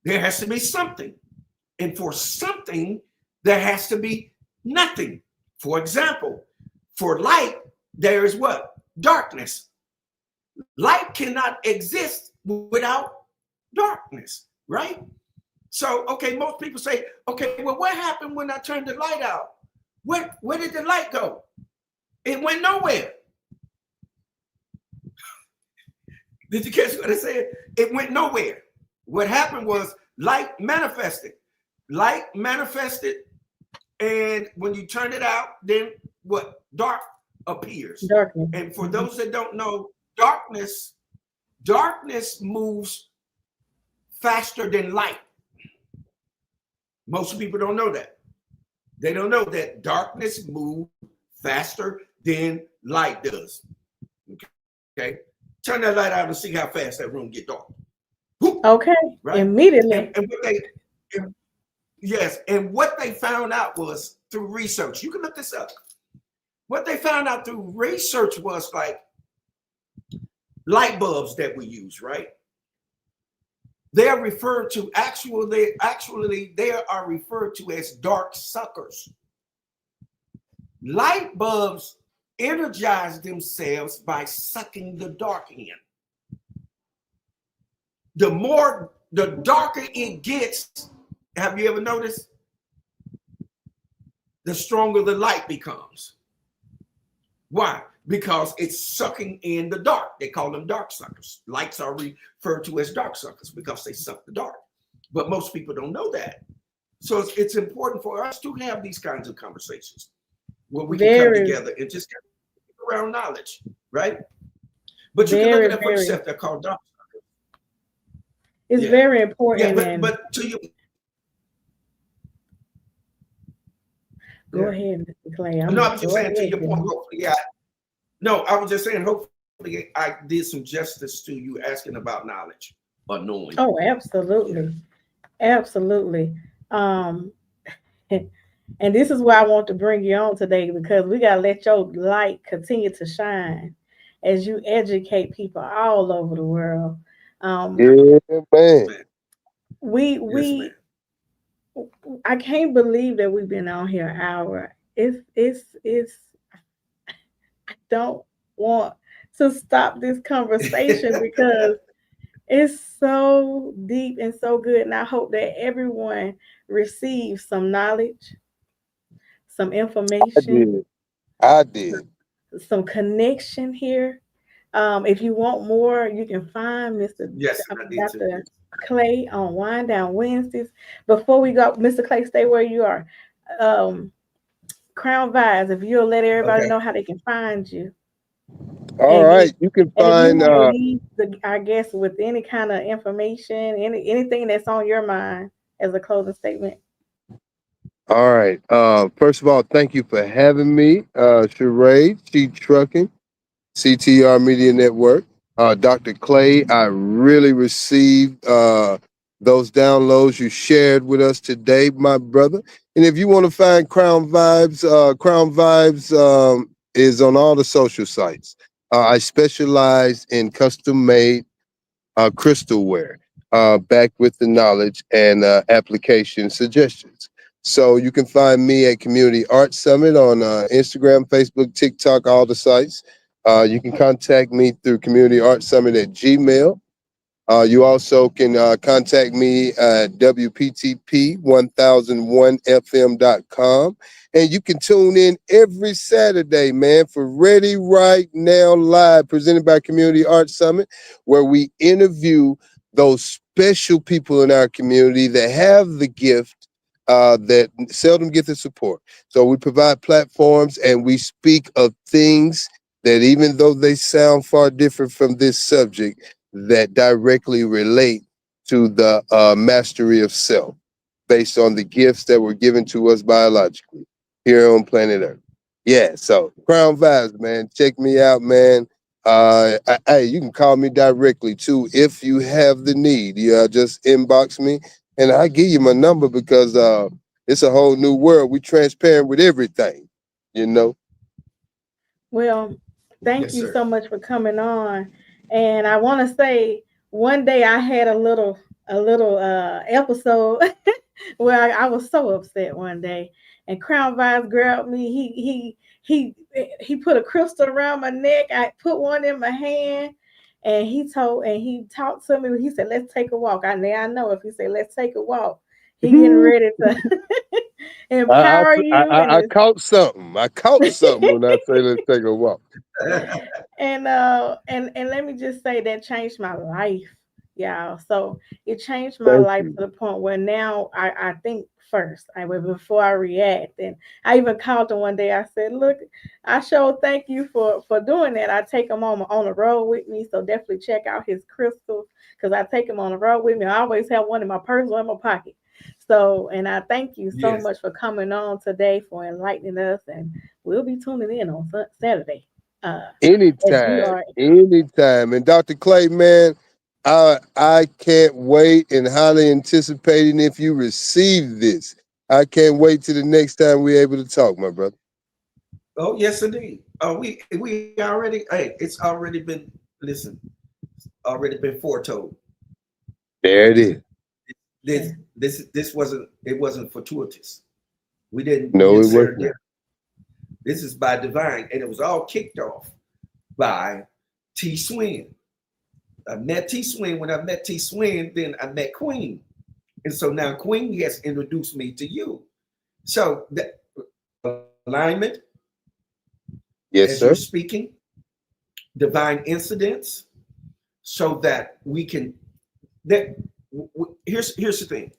there has to be something. And for something, there has to be nothing. For example, for light, there is what? Darkness. Light cannot exist without darkness, right? So, okay, most people say, okay, well, what happened when I turned the light out? Where did the light go? It went nowhere. Did you catch what I said? It went nowhere. What happened was light manifested. Light manifested, and when you turn it out, then what? Dark appears. Darkness. And for those that don't know, darkness moves faster than light. Most people don't know that. They don't know that darkness moves faster than light does. Okay. Turn that light out and see how fast that room get dark. Okay. Right? Immediately. And what they found out was through research. You can look this up. What they found out through research was like light bulbs that we use, right? They are referred to they are referred to as dark suckers. Light bulbs energize themselves by sucking the dark in. The darker it gets, have you ever noticed? The stronger the light becomes. Why? Because it's sucking in the dark. They call them dark suckers. Lights are referred to as dark suckers because they suck the dark. But most people don't know that. So it's important for us to have these kinds of conversations where we can come together and just get around knowledge, right? But you can look at it for yourself. They're called dark suckers. It's very important. Yeah, but to you. Go ahead, Mr. Clay. No, I was just saying to your point, hopefully, I was just saying, hopefully I did some justice to you asking about knowledge or knowing. Oh, absolutely. Absolutely. And this is why I want to bring you on today, because we got to let your light continue to shine as you educate people all over the world. Yeah, man. We I can't believe that we've been on here an hour. It's I don't want to stop this conversation because it's so deep and so good. And I hope that everyone receives some knowledge, some information. I did. Some connection here. If you want more, you can find Dr. Clay on Wind Down Wednesdays. Before we go, Mr. Clay, stay where you are. Crown Vibes, if you'll let everybody know how they can find you. All right, you can find our guests with any kind of information, anything that's on your mind as a closing statement. All right. First of all, thank you for having me, Sharae, She Trucking, CTR Media Network. Dr. Clay, I really received those downloads you shared with us today, my brother. And if you want to find Crown Vibes is on all the social sites. I specialize in custom-made crystalware, backed with the knowledge and application suggestions. So you can find me at Community Art Summit on Instagram, Facebook, TikTok, all the sites. You can contact me through Community Art Summit at Gmail. You also can contact me at WPTP1001FM.com. And you can tune in every Saturday, man, for Ready Right Now Live, presented by Community Art Summit, where we interview those special people in our community that have the gift that seldom get the support. So we provide platforms and we speak of things that, even though they sound far different from this subject, that directly relate to the mastery of self based on the gifts that were given to us biologically here on planet Earth. Yeah, so Crown Vibes, man. Check me out, man. Hey, you can call me directly too if you have the need. You just inbox me and I give you my number because it's a whole new world. We transparent with everything, you know. Well, thank Yes, you sir. so much for coming on. And I want to say one day I had a little episode where I was so upset one day, and Crown Vibes grabbed me. He put a crystal around my neck. I put one in my hand, and he talked to me. He said, "Let's take a walk." I know if he said, "Let's take a walk," he getting ready to empower you I and caught something. I caught something when I say let's take a walk. and let me just say that changed my life, y'all. So it changed my Thank life you. to the point where now I think first. Before I react. And I even called him one day. I said, "Look, I sure thank you for doing that. I take him on the road with me. So definitely check out his crystals because I take him on the road with me. I always have one in my purse or in my pocket. So, and I thank you so Yes. much for coming on today, for enlightening us, and we'll be tuning in on Saturday. As you Anytime, are. anytime. And Dr. Clay, man, I can't wait and highly anticipating if you receive this. I can't wait till the next time we're able to talk, my brother. Oh, yes, indeed. We already. Hey, it's already been. Listen, already been foretold. There it is. This this wasn't. It wasn't fortuitous. We No, didn't it wasn't. serendipity. This is by divine, and it was all kicked off by T. Swin. I met T. Swin. When I met T. Swin, then I met Queen, and so now Queen has introduced me to you. So the alignment, Yes, as you're sir. speaking, divine incidents, so that we can. That here's the thing.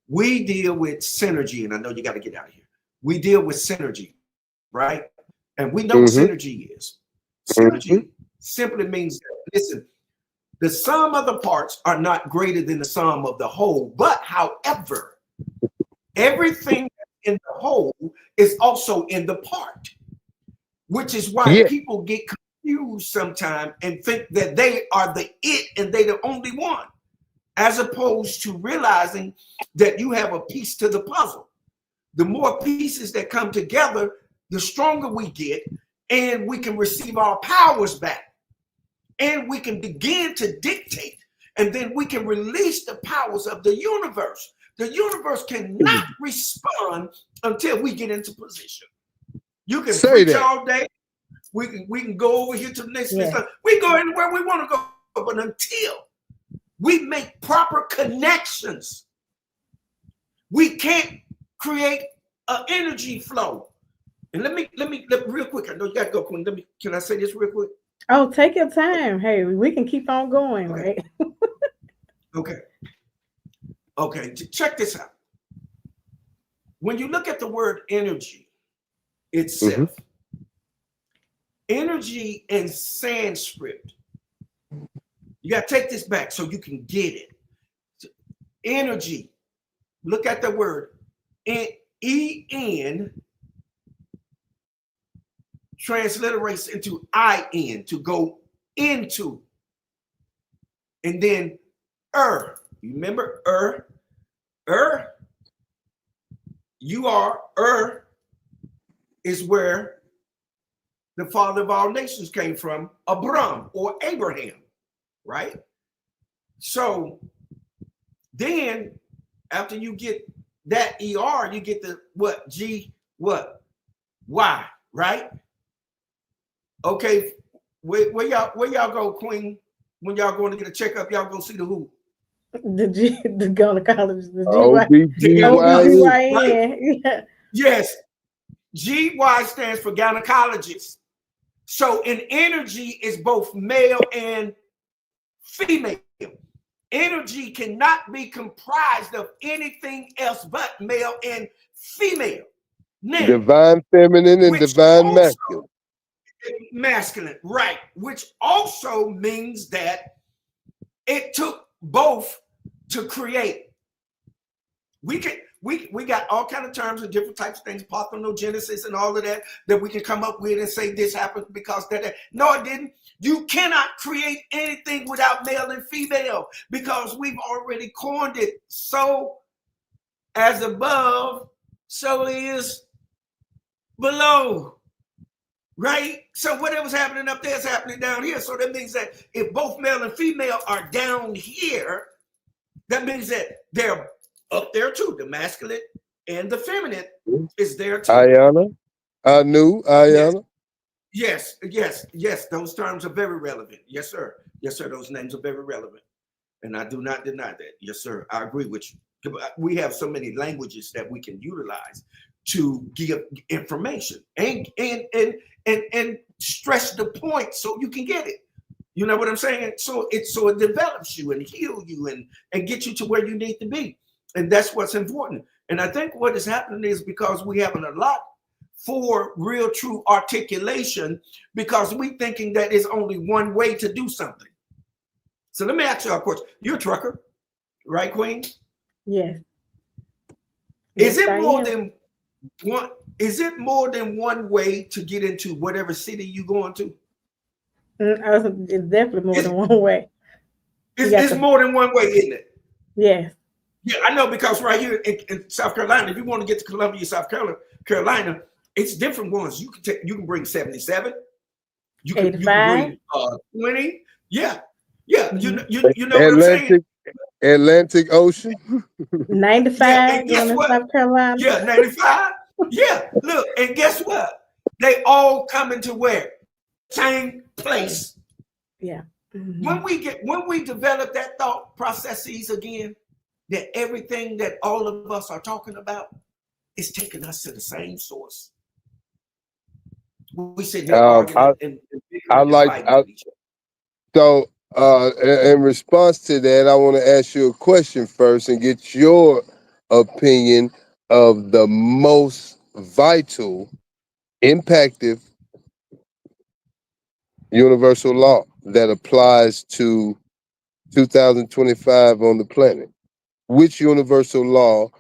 We deal with synergy, and I know you got to get out of here. We deal with synergy, right? And we know what Mm-hmm. synergy is. Mm-hmm. Synergy simply means that, listen, the sum of the parts are not greater than the sum of the whole. But however, everything in the whole is also in the part, which is why Yeah. people get confused sometimes and think that they are the it and they the only one, as opposed to realizing that you have a piece to the puzzle. The more pieces that come together, the stronger we get, and we can receive our powers back, and we can begin to dictate, and then we can release the powers of the universe. The universe cannot respond until we get into position. You can Say preach that. all day. We can go over here to the next Yes. stuff. We go anywhere we want to go, but until we make proper connections, we can't create an energy flow. And let me real quick. I know you got to go, Queen. Can I say this real quick? Oh, take your time. Hey, we can keep on going, Okay. right? Okay. Check this out. When you look at the word energy itself, energy in Sanskrit, you got to take this back so you can get it. Energy. Look at the word en transliterates into in, to go into. And then you remember you are is where the father of all nations came from, Abram or Abraham, right? So then after you get that ER, you get the what? G, what? Y, right? Okay, where y'all go, Queen? When y'all going to get a checkup, y'all go see the who? The gynecologist, the OBGYN. OBGYN. Yeah. Yes, GY stands for gynecologist. So in energy is both male and female. Energy cannot be comprised of anything else but male and female. Now, Divine feminine and divine masculine. Masculine, right? Which also means that it took both to create. We got all kind of terms and different types of things, parthenogenesis and all of that we can come up with and say this happened because that. No, it didn't. You cannot create anything without male and female because we've already coined it. So as above, so is below. Right? So whatever's happening up there is happening down here. So that means that if both male and female are down here, that means that they're up there too. The masculine and the feminine is there too. Ayana. Yes. Those terms are very relevant. Yes, sir. Those names are very relevant. And I do not deny that. Yes, sir. I agree with you. We have so many languages that we can utilize to give information and stress the point so you can get it. You know what I'm saying? So it develops you and heal you and get you to where you need to be. And that's what's important. And I think what is happening is because we haven't a lot for real true articulation because we thinking that there's only one way to do something. So let me ask you a question. You're a trucker, right, Queen? Yes. Is it more than one? Is it more than one way to get into whatever city you're going to? It's definitely more than one way. It's more than one way, isn't it? Yes. Yeah, I know because right here in South Carolina, if you want to get to Columbia, South Carolina, it's different ones. You can bring 77. You can bring 20. Yeah. Mm-hmm. You know what I'm saying? Atlantic Ocean. 95 going to South Carolina. Yeah, 95. Yeah, look, and guess what? They all come into where? Same place. Yeah. Mm-hmm. When we develop that thought processes again, that everything that all of us are talking about is taking us to the same source. We sit here arguing So in response to that, I want to ask you a question first and get your opinion of the most vital, impactive universal law that applies to 2025 on the planet. Which universal law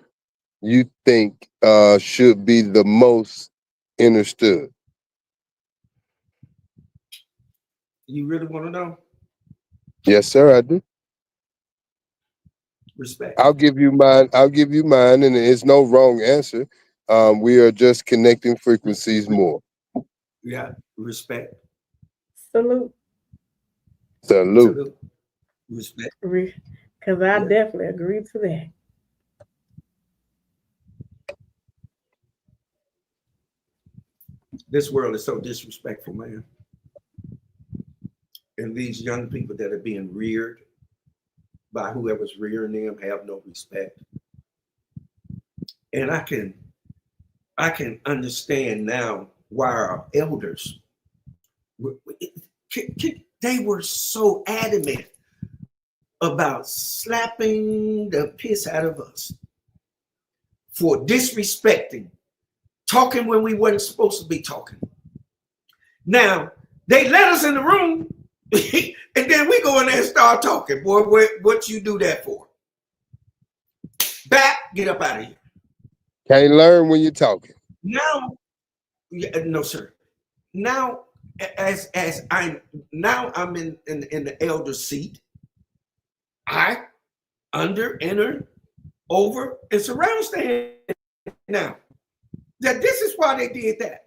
you think should be the most understood? You really want to know? Yes, sir, I do. Respect. I'll give you mine, and there's no wrong answer. We are just connecting frequencies more. Yeah, respect. Salute. Respect. Because I definitely agree to that. This world is so disrespectful, man. And these young people that are being reared by whoever's rearing them have no respect. And I can understand now why our elders, they were so adamant about slapping the piss out of us for disrespecting, talking when we weren't supposed to be talking. Now, they let us in the room and then we go in there and start talking. Boy, what you do that for? Back, get up out of here. Can't learn when you're talking. Now, no, sir. Now, I'm in the elder seat. I enter, over, and surround stand now. That this is why they did that.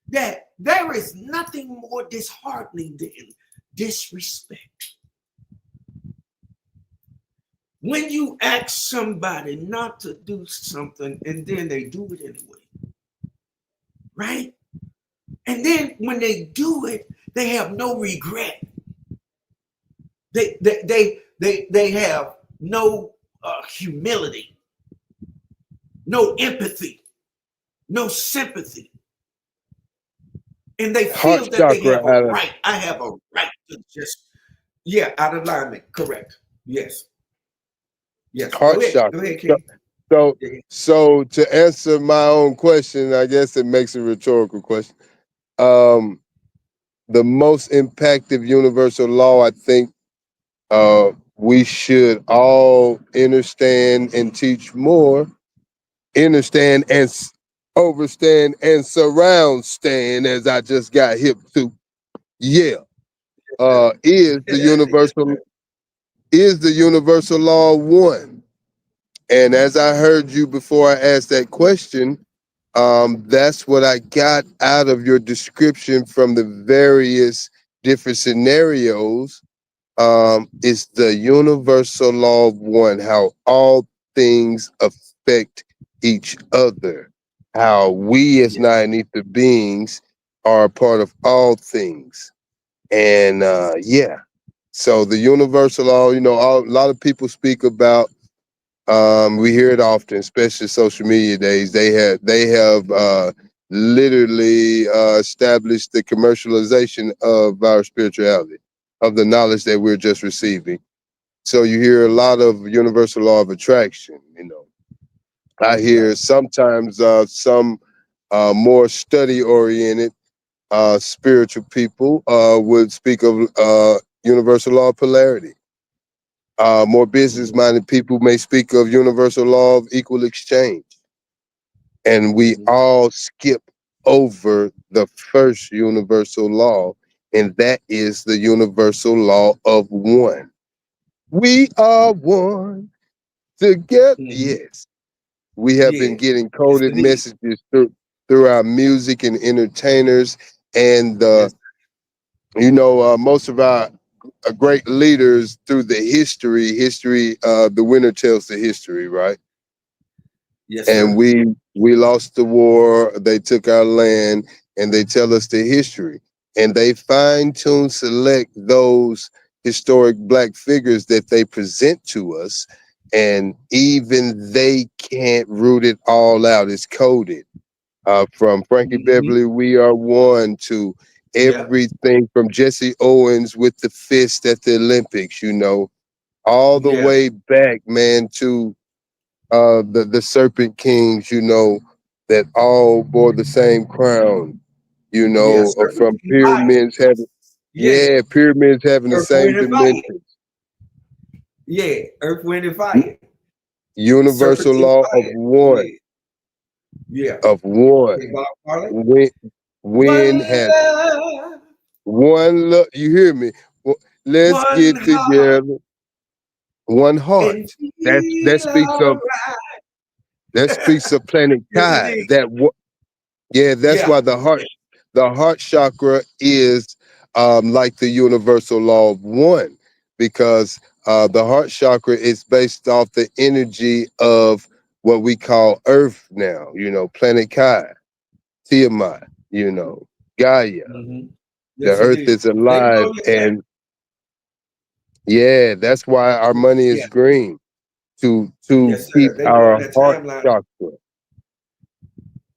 That there is nothing more disheartening than disrespect. When you ask somebody not to do something and then they do it anyway, right? And then when they do it, they have no regret. They have no humility, no empathy, no sympathy, and they Heart feel that they chakra have a out of right. I have a right to just, yeah, out of alignment. Correct. Yes. Yes. Go heart ahead. Go chakra. ahead, So, King. so, Yeah. so to answer my own question, I guess it makes a rhetorical question. Um, the most impactful universal law, I think, we should all understand and teach more, understand and overstand and surround stand, as I just got hip to. Yeah, Yes, is the universal law one. And as I heard you before I asked that question, that's what I got out of your description from the various different scenarios. It's the universal law of one, how all things affect each other, how we as yes, nine ether beings are a part of all things. And yeah, so the universal law, a lot of people speak about, we hear it often, especially social media days. They have literally established the commercialization of our spirituality, of the knowledge that we're just receiving. So you hear a lot of universal law of attraction. I hear right. sometimes some more study oriented spiritual people would speak of universal law of polarity. More business Mhm, minded people may speak of universal law of equal exchange. And we mhm. all skip over the first universal law, and that is the universal law of one. We are one together. Mhm. Yes, we have been Yeah. getting Yes, coded indeed. messages through our music and entertainers, and Yes. most of our great leaders through the history. The winner tells the history, right? Yes, And sir. we lost the war, they took our land, and they tell us the history, and they fine-tune select those historic black figures that they present to us, and even they can't root it all out. It's coded from Frankie Hmm. Beverly, We Are One, to Yeah. everything from Jesse Owens with the fist at the Olympics, all the Yeah. way back, man, to the Serpent Kings, that all bore the same crown, Yeah. Serpent from and fire. Yeah. pyramids having the Earth, same wind, and fire. dimensions. Yeah. Earth, wind, and fire. Universal Serpent and law fire. Yeah. Yeah. of one. Okay, Bob Marley. When, when One has love, one look, you hear me? Let's one get heart, together, one heart. and That that feel speaks all of right. that speaks of planet Yes, Kai. indeed. Yeah, that's Yeah. why the heart chakra is like the universal law of one, because the heart chakra is based off the energy of what we call Earth now, planet Kai, Tiamat, Gaia. Hmm. The Yes, Earth indeed. is Let me alive, know your and yeah, that's why our money Yeah. is green, to Yes, keep sir. They know our that heart timeline. chakra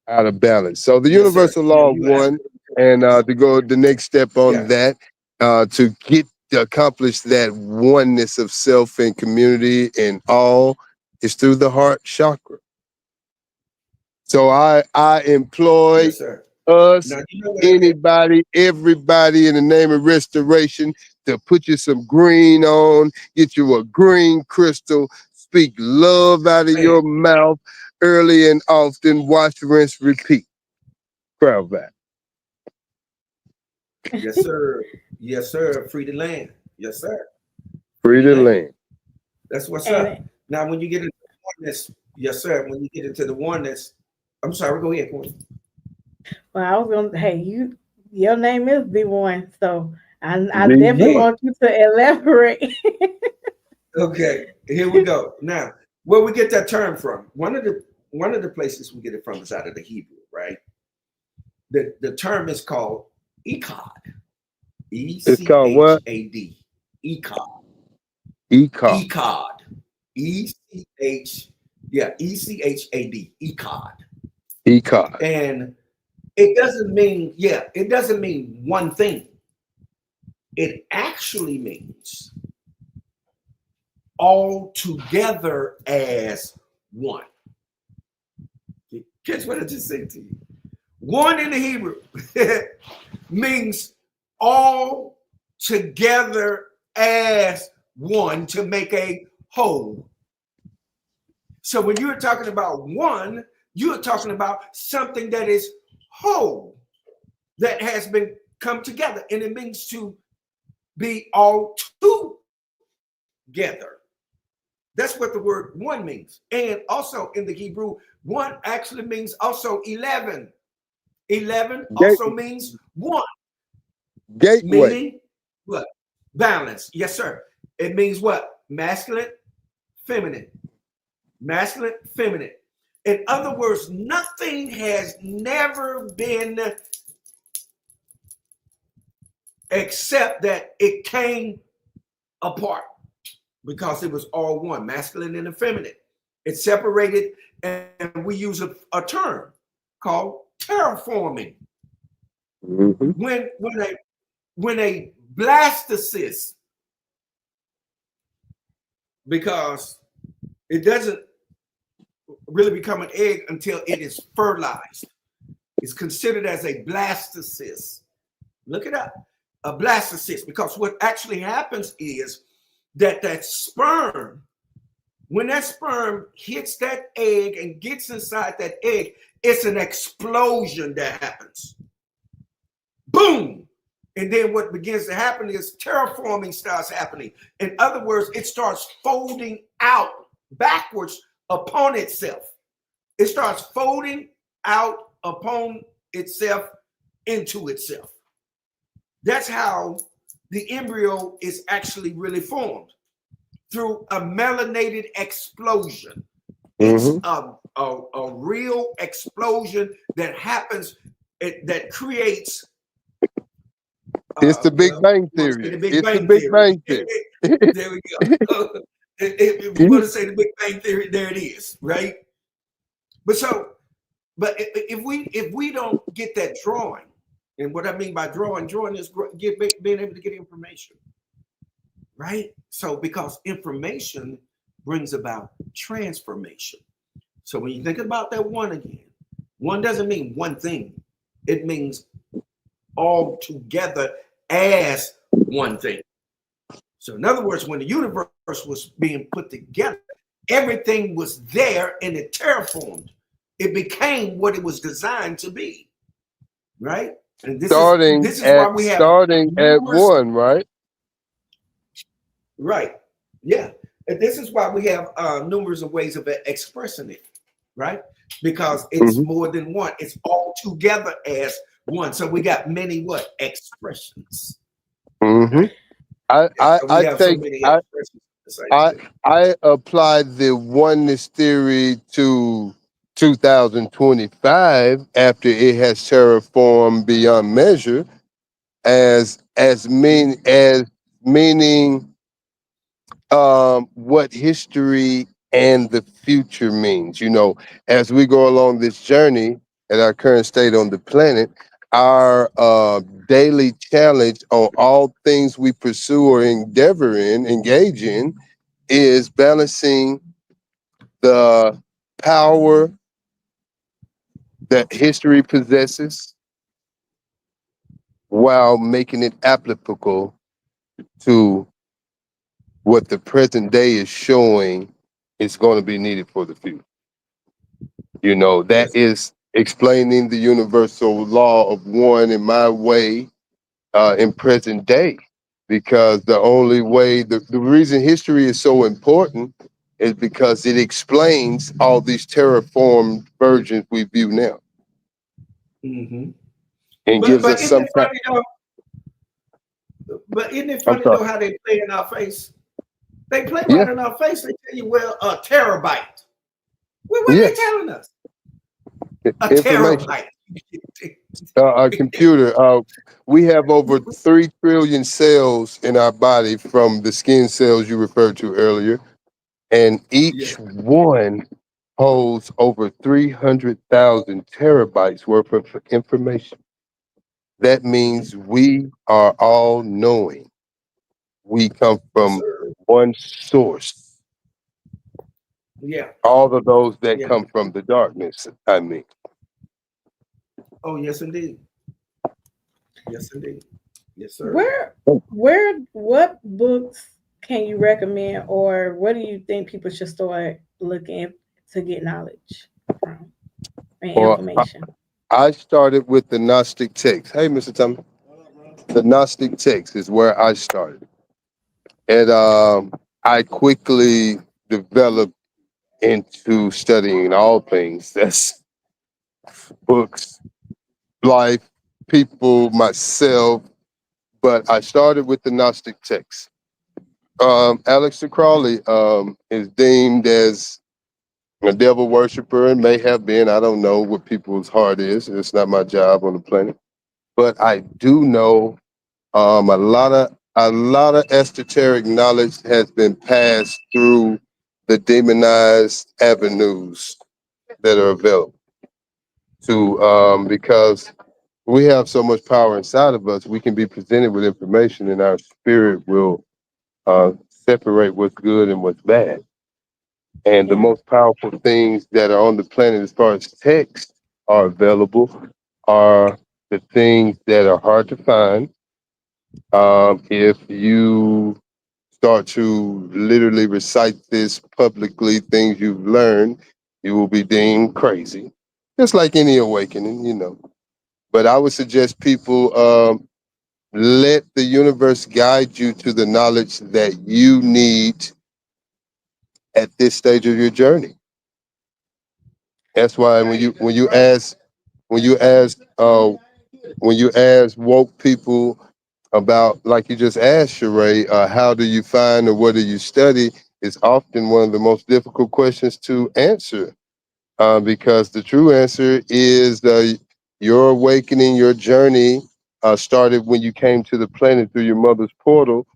out of balance. So the Yes, sir. universal Yeah, law of you one, absolutely and correct. to go the next step on Yeah. that, to get to accomplish that oneness of self and community and all, is through the heart chakra. So I employ Yes, sir. us, Now you know what it is. anybody, everybody, in the name of restoration, to put you some green on, get you a green crystal, speak love out of Man. your mouth early and often, wash, rinse, repeat. Crowd back. Yes, sir. Yes, sir. Free the land. Yes, sir. Free Free the the land. land. That's what's And up. Now, when you get into oneness, yes, sir. When you get into the oneness, I'm sorry. Go ahead, Queen. well, I was gonna, hey, your name is the one, so I The definitely Yeah. one. want you to elaborate. Okay, here we go. Now, where we get that term from? One of the places we get it from is out of the Hebrew, right? The term is called echad. E It's C called H what? A D. Echad. Econ. Echad. ECH. Yeah, ECHAD. Echad. Econ. And it doesn't mean one thing. It actually means all together as one. Catch what I just said to you. One in the Hebrew means all together as one to make a whole. So when you're talking about one, you're talking about something that is whole, that has been come together, and it means to be all together. That's what the word one means. And also in the Hebrew, one actually means also 11. 11 also means one, Gateway. meaning what? Balance. Yes, sir. It means what? Masculine, feminine. Masculine, feminine. In other words, nothing has never been except that it came apart because it was all one, masculine and feminine. It's separated, and we use a term called terraforming. Mm-hmm. When a blastocyst, because it doesn't really become an egg until it is fertilized. It's considered as a blastocyst. Look it up, a blastocyst, because what actually happens is that sperm, when that sperm hits that egg and gets inside that egg, it's an explosion that happens. Boom! And then what begins to happen is terraforming starts happening. In other words, it starts folding out backwards upon itself. It starts folding out upon itself into itself. That's how the embryo is actually really formed, through a melanated explosion. It's a real explosion that happens, that creates. It's the Big Bang Theory. It's the Big Bang Theory. There we go. If we want to say the Big Bang Theory, there it is, right? But if we don't get that drawing, and what I mean by drawing is being able to get information, right? So because information brings about transformation. So when you think about that one again, one doesn't mean one thing. It means all together as one thing. So in other words, when the universe was being put together, everything was there and it terraformed. It became what it was designed to be, right? And this is why we have at one, right? Right. Yeah. And this is why we have numerous of ways of expressing it, right? Because it's more than one. It's all together as one. So we got many what? Expressions. Mm-hmm. I applied the oneness theory to 2025 after it has terraformed beyond measure as meaning what history and the future means. You know, as we go along this journey at our current state on the planet, our daily challenge on all things we pursue or engage in, is balancing the power that history possesses while making it applicable to what the present day is showing is going to be needed for the future. You know, that is explaining the universal law of one in my way in present day. Because the only way, the reason history is so important is because it explains all these terraformed versions we view now. Mm-hmm. And gives us some kind. But isn't it funny though how they play in our face? They play Yeah. right in our face. They tell you, well, a terabyte. Well, what are they Yes. telling us? A Information. terabyte. A computer. We have over 3 trillion cells in our body from the skin cells you referred to earlier, and Yeah. each one holds over 300,000 terabytes worth of information. That means we are all knowing. We come Yes, from sir. one source. Yeah. All of those that Yeah. come from the darkness, I mean. Oh, yes, indeed. Yes, indeed. Yes, sir. What books can you recommend, or what do you think people should start looking to get knowledge from and Or information? I started with the Gnostic text. Hey, Mr. Thomas. The Gnostic text is where I started. And I quickly developed into studying all things. That's books, life, people, myself. But I started with the Gnostic text. Alex Crowley is deemed as a devil worshiper and may have been. I don't know what people's heart is. It's not my job on the planet. But I do know a lot of esoteric knowledge has been passed through the demonized avenues that are available to because we have so much power inside of us. We can be presented with information, and our spirit will separate what's good and what's bad. And the Yeah, most powerful things that are on the planet, as far as text are available, are the things that are hard to find. If you start to literally recite this publicly, things you've learned, you will be deemed crazy. Just like any awakening. But I would suggest people let the universe guide you to the knowledge that you need at this stage of your journey. That's why when you ask when you ask woke people about, like you just asked, Sharae, how do you find or what do you study, is often one of the most difficult questions to answer, because the true answer is your awakening, your journey started when you came to the planet through your mother's portal,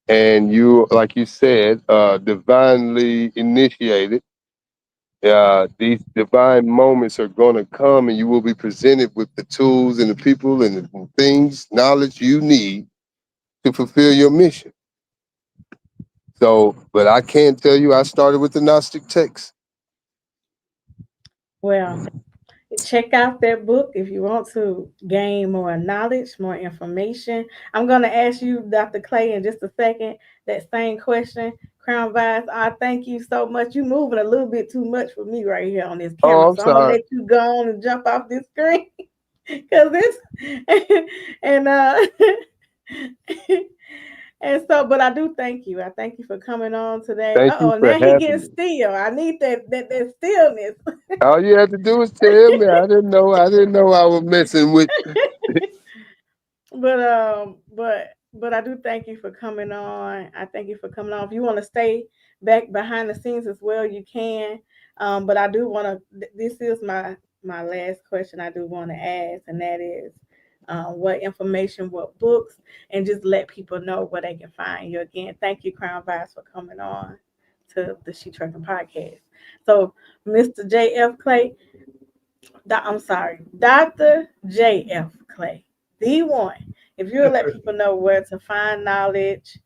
and you, like you said, divinely initiated. These divine moments are going to come, and you will be presented with the tools and the people and the things, knowledge you need to fulfill your mission. So, but I can tell you, I started with the Gnostic text. well, check out that book if you want to gain more knowledge, more information. I'm going to ask you, Dr. Clay, in just a second, that same question. Crown Vice, I thank you so much. You moving a little bit too much for me right here on this Oh, camera. I'm So I'm going to sorry. let you go on and jump off this screen. Because it's, and, and so, but I do thank you. I thank you for coming on today. Thank you Oh, for now he having getting me. still. I need that stillness. All you had to do was tell me. I didn't know. I didn't know I was messing with. But I do thank you for coming on. I thank you for coming on. If you want to stay back behind the scenes as well, you can. But I do want to. This is my last question. I do want to ask, and that is, what information, what books, and just let people know where they can find you. Again, thank you, Crown Vice, for coming on to the She Trucking Podcast. So, Mr. J.F. Clay, I'm sorry, Dr. J.F. Clay, the one. If you'll let people know where to find knowledge,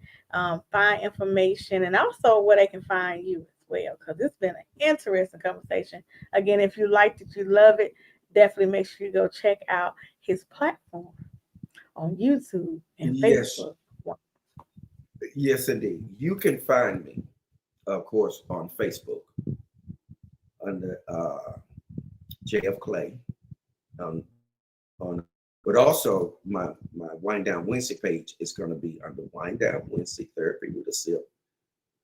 find information, and also where they can find you as well, because it's been an interesting conversation. Again, if you liked it, you love it, definitely make sure you go check out his platform on YouTube and Yes, Facebook. yes, indeed. You can find me, of course, on Facebook under JF Clay. Um, on, but also my Wind Down Wednesday page is going to be under Wind Down Wednesday Therapy with a Sip,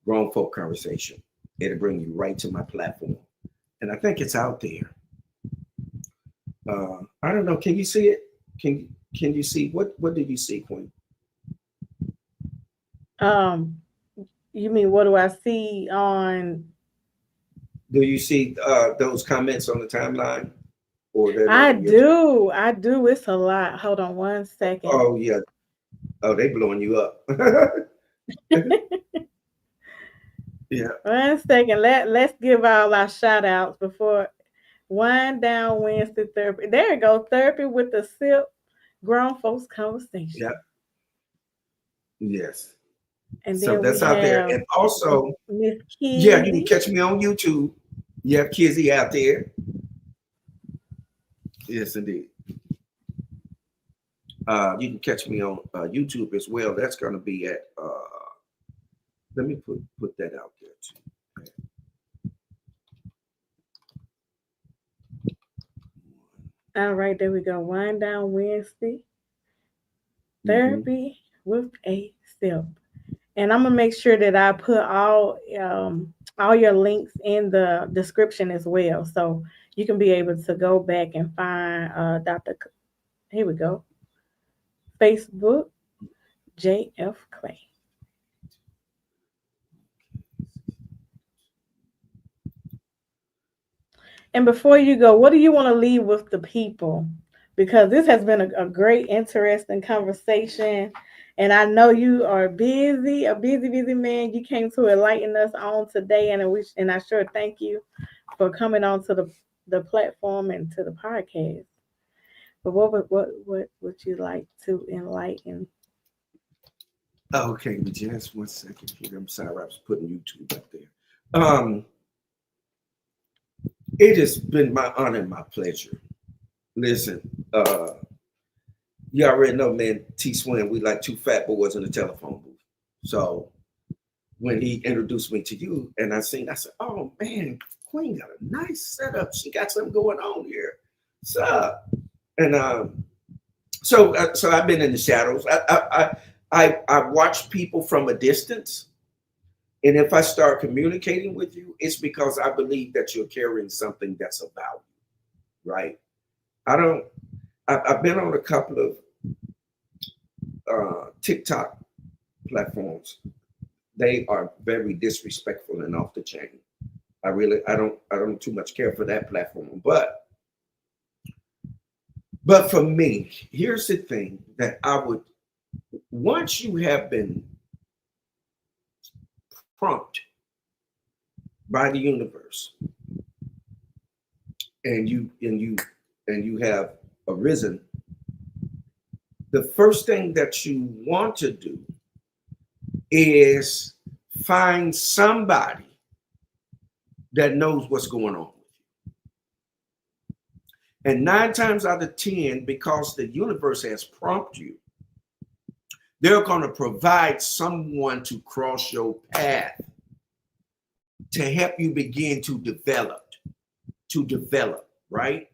Grown Folk Conversation. It'll bring you right to my platform, and I think it's out there. I don't know. Can you see it? Can you see what did you see, Queen? Um, You mean what do I see on? Do you see those comments on the timeline, or they're not I on YouTube? do. I do. It's a lot. Hold on one second. Oh yeah. Oh, they blowing you up. Yeah. One second. Let's give all our shout outs before Wind Down Wednesday therapy. There you go. Therapy with the SIP grown folks conversation. Yeah. Yes. And So then we that's out there. have And also, Miss yeah, you can Kizzy. catch me on YouTube. You have Kizzy out there. Yes, indeed. You can catch me on YouTube as well. That's going to be at. Let me put that out there too. All right, there we go. Wind Down Wednesday therapy with a SIP. And I'm gonna make sure that I put all your links in the description as well, so you can be able to go back and find Dr. Here we go. Facebook, JF Clay. And before you go, what do you want to leave with the people? Because this has been a great, interesting conversation. And I know you are busy, a busy man. You came to enlighten us on today, and I sure thank you for coming on to the platform and to the podcast. But what would you like to enlighten? Okay, just 1 second here. I'm sorry, I was putting YouTube up there. It has been my honor and my pleasure. Listen, you already know, man, T Swin, we like two fat boys in the telephone booth. So when he introduced me to you and I said, oh man, Queen got a nice setup. She got something going on here. What's up? And so I've been in the shadows. I watch people from a distance. And if I start communicating with you, it's because I believe that you're carrying something that's of value, right? I've been on a couple of TikTok platforms. They are very disrespectful and off the chain. I don't too much care for that platform. But for me, here's the thing that once you have been prompted by the universe and you have arisen, the first thing that you want to do is find somebody that knows what's going on with you. And 9 times out of 10, because the universe has prompted you, they're going to provide someone to cross your path to help you begin to develop, right?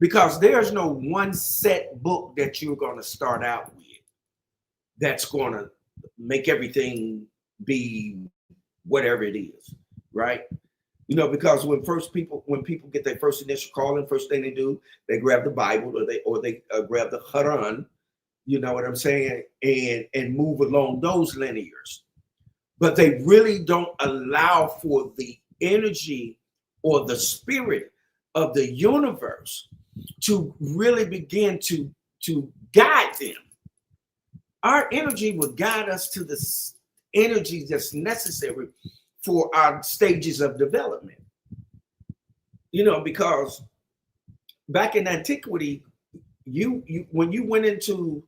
Because there's no one set book that you're going to start out with that's going to make everything be whatever it is, right? You know, because when people get their first initial calling, first thing they do, they grab the Bible or they grab the Quran. You know what I'm saying? And move along those linears. But they really don't allow for the energy or the spirit of the universe to really begin to guide them. Our energy will guide us to the energy that's necessary for our stages of development. You know, because back in antiquity, you when you went into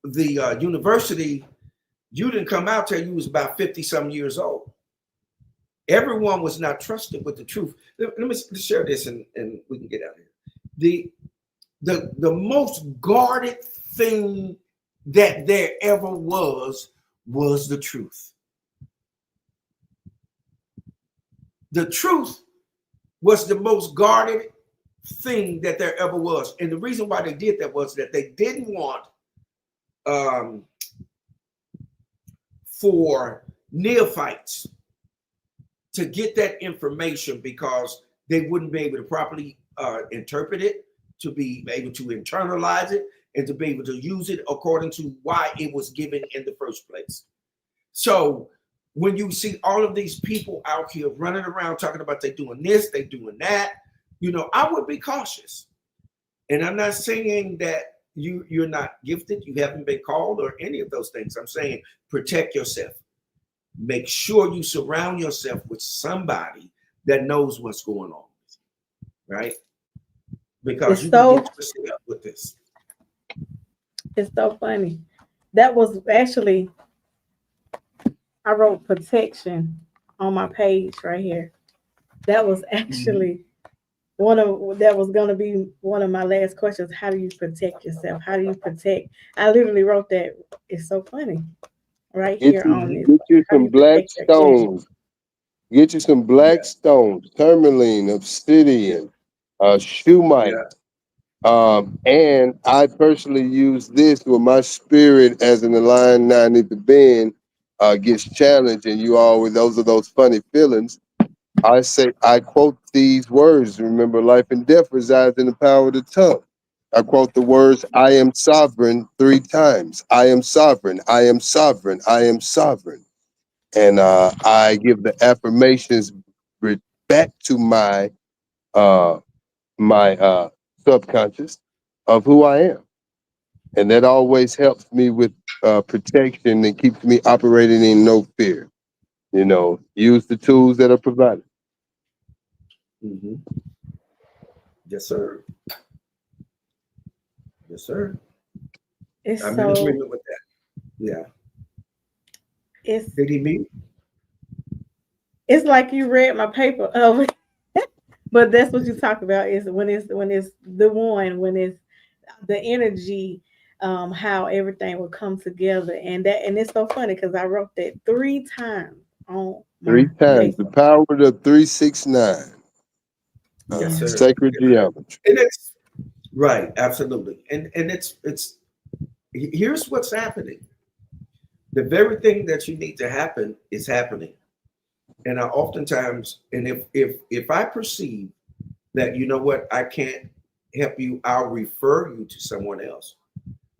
the university, you didn't come out till you was about 50-some years old. Everyone was not trusted with the truth. Let me share this and we can get out of here. The most guarded thing that there ever was the truth. The truth was the most guarded thing that there ever was. And the reason why they did that was that they didn't want for neophytes to get that information because they wouldn't be able to properly interpret it, to be able to internalize it, and to be able to use it according to why it was given in the first place. So when you see all of these people out here running around talking about they doing this, they doing that, I would be cautious. And I'm not saying that you're not gifted, you haven't been called or any of those things. I'm saying protect yourself. Make sure you surround yourself with somebody that knows what's going on, right? Because you can get yourself with this. It's so funny. That was actually, I wrote protection on my page right here. That was actually that was going to be one of my last questions. How do you protect yourself? How do you protect? I literally wrote that. It's so funny right here on this. Get you How do some you black protect your stones. Get you some black stones, tourmaline, obsidian, shumite. And I personally use this when my spirit as an aligned 90 to bend gets challenged, and those are those funny feelings. I quote these words. Remember, life and death resides in the power of the tongue. I quote the words, I am sovereign 3 times. I am sovereign. I am sovereign. I am sovereign. And I give the affirmations back to my subconscious of who I am. And that always helps me with protection and keeps me operating in no fear. Use the tools that are provided. Mm-hmm. Yes, sir. Yes, sir. I'm in agreement with that. Yeah. Did he meet? It's like you read my paper. But that's what you talk about is when it's the one, when it's the energy, how everything will come together. And it's so funny because I wrote that 3 times on 3 times. paper. The power of 369. Yes, sir. Sacred geometry. And it's right, absolutely. And it's here's what's happening. The very thing that you need to happen is happening. And I oftentimes, and if I perceive that, you know what, I can't help you, I'll refer you to someone else.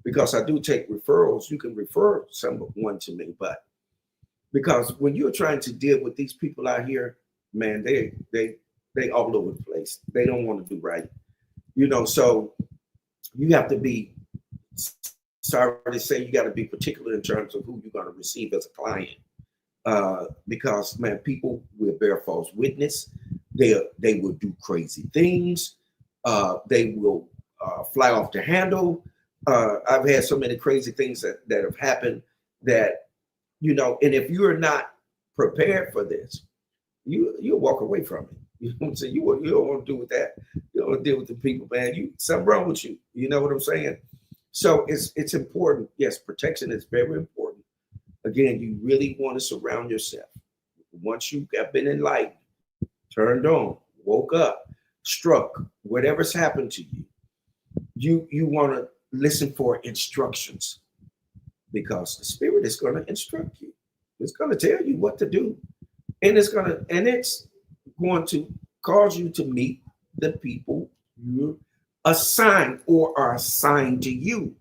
Because I do take referrals, you can refer someone to me, but because when you're trying to deal with these people out here, man, they all over the place. They don't want to do right. So you have to be, sorry to say, you got to be particular in terms of who you're going to receive as a client. Because, man, people will bear false witness. They will do crazy things. They will fly off the handle. I've had so many crazy things that have happened that, and if you're not prepared for this, you'll walk away from it. You know what I'm saying? You don't want to do with that. You don't want to deal with the people, man. Something wrong with you. You know what I'm saying? So it's important. Yes, protection is very important. Again, you really want to surround yourself. Once you have been enlightened, turned on, woke up, struck, whatever's happened to you, you want to listen for instructions, because the spirit is going to instruct you. It's going to tell you what to do. And it's going to cause you to meet the people you're assigned or are assigned to you.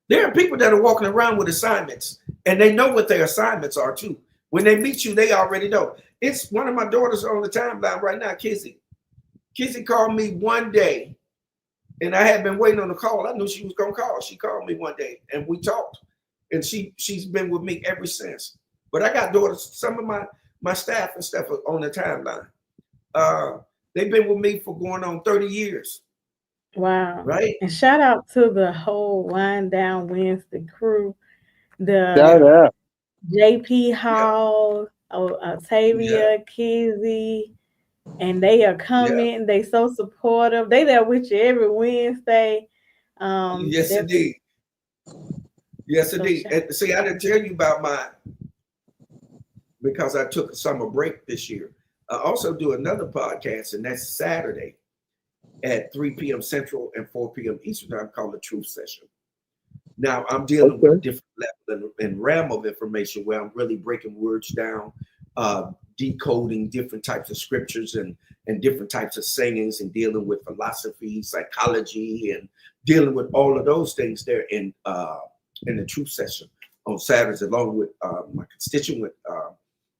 There are people that are walking around with assignments, and they know what their assignments are too. When they meet you, they already know. It's one of my daughters on the timeline right now, Kizzy. Kizzy called me one day, and I had been waiting on the call. I knew she was going to call. She called me one day, and we talked, and she's been with me ever since. But I got daughters, some of my staff and stuff on the timeline. They've been with me for going on 30 years. Wow. Right. And shout out to the whole Wind Down Wednesday crew. Shout out. JP Hall, Octavia, Kizzy, and they are coming. Yeah. They so supportive. They there with you every Wednesday. Yes, indeed. Yes, indeed. And see, I didn't tell you about mine because I took a summer break this year. I also do another podcast, and that's Saturday at 3 p.m. Central and 4 p.m. Eastern Time, called the Truth Session. Now, I'm dealing with a different level and realm of information where I'm really breaking words down, decoding different types of scriptures and different types of sayings, and dealing with philosophy, psychology, and dealing with all of those things there in the Truth Session on Saturdays, along with my constituent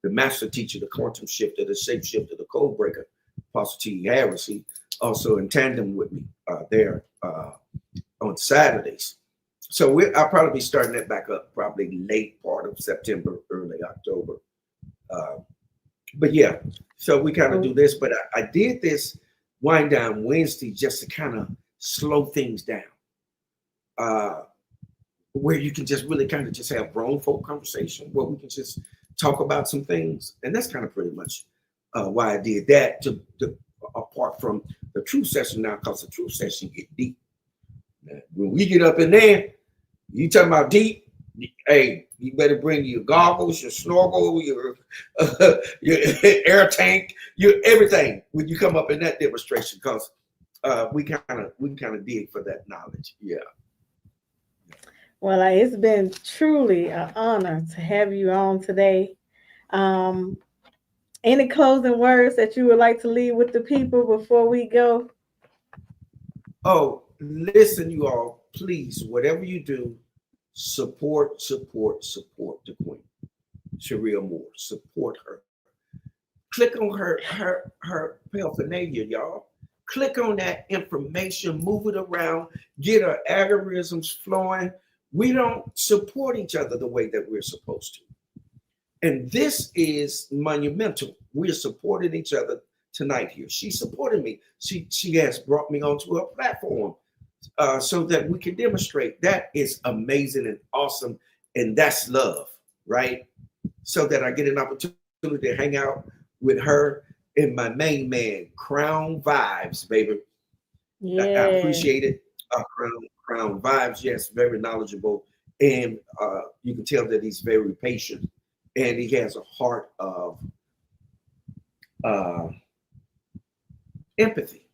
the master teacher, the quantum shifter, the shape shifter, the code breaker, Apostle T. Harris. He also in tandem with me there on Saturdays. So I'll probably be starting that back up probably late part of September, early October. But yeah, so we kind of do this. But I did this wind down Wednesday just to kind of slow things down, where you can just really kind of just have grown folk conversation, where we can just talk about some things. And that's kind of pretty much why I did that, to apart from the true session now, because the true session get deep. Now, when we get up in there, you talking about deep, hey, you better bring your goggles, your snorkel, your air tank, your everything when you come up in that demonstration, because we kind of dig for that knowledge. Yeah. Well, it's been truly an honor to have you on today. Any closing words that you would like to leave with the people before we go? Oh, listen, you all, please, whatever you do, support the queen, Sharae Moore. Support her. Click on her paraphernalia, y'all. Click on that information, move it around, get her algorithms flowing. We don't support each other the way that we're supposed to. And this is monumental. We're supporting each other tonight here. She supported me. She has brought me onto her platform so that we can demonstrate. That is amazing and awesome. And that's love, right? So that I get an opportunity to hang out with her and my main man, Crown Vibes, baby. Yeah. I appreciate it. Crown Vibes, yes, very knowledgeable. And you can tell that he's very patient. And he has a heart of empathy.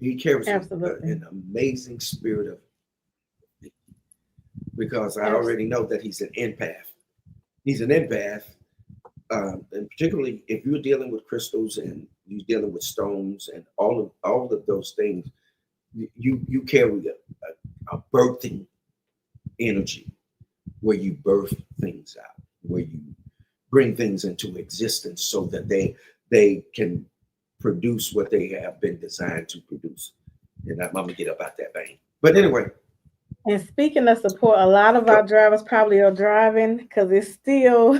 He carries an amazing spirit of, because I already know that he's an empath. He's an empath, and particularly if you're dealing with crystals and you're dealing with stones and all of those things, you carry a birthing energy, where you birth things out, where you bring things into existence so that they can produce what they have been designed to produce. And I'm gonna get up out that vein. But anyway. And speaking of support, a lot of our drivers probably are driving because it's still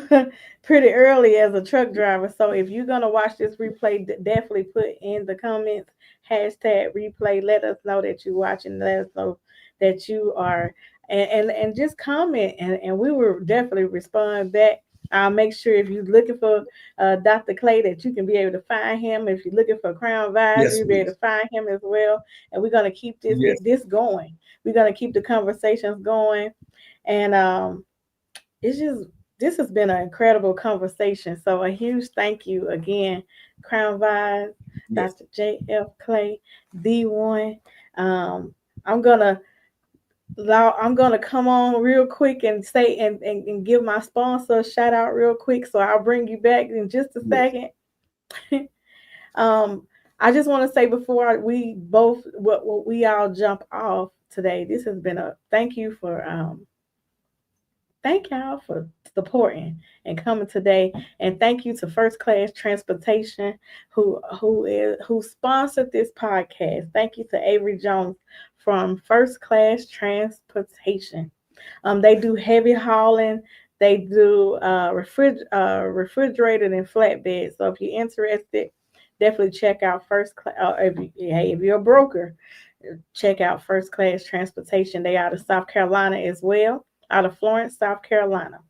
pretty early as a truck driver. So if you're gonna watch this replay, definitely put in the comments #replay. Let us know that you're watching. Let us know that you are, and just comment, and we will definitely respond back. I'll make sure if you're looking for Dr. Clay that you can be able to find him. If you're looking for Crown Vibes, you'll be able to find him as well. And we're going to keep this going. We're going to keep the conversations going. And this has been an incredible conversation. So a huge thank you again, Crown Vibes, Dr. J.F. Clay, D1. I'm gonna come on real quick and say and give my sponsor a shout out real quick. So I'll bring you back in just a second. I just want to say before we all jump off today, this has been a thank y'all for supporting and coming today, and thank you to First Class Transportation who sponsored this podcast. Thank you to Avery Jones from First Class Transportation. They do heavy hauling. They do refrigerated and flatbed. So if you're interested, definitely check out First Class. If you're a broker, check out First Class Transportation. They out of South Carolina as well, out of Florence, South Carolina.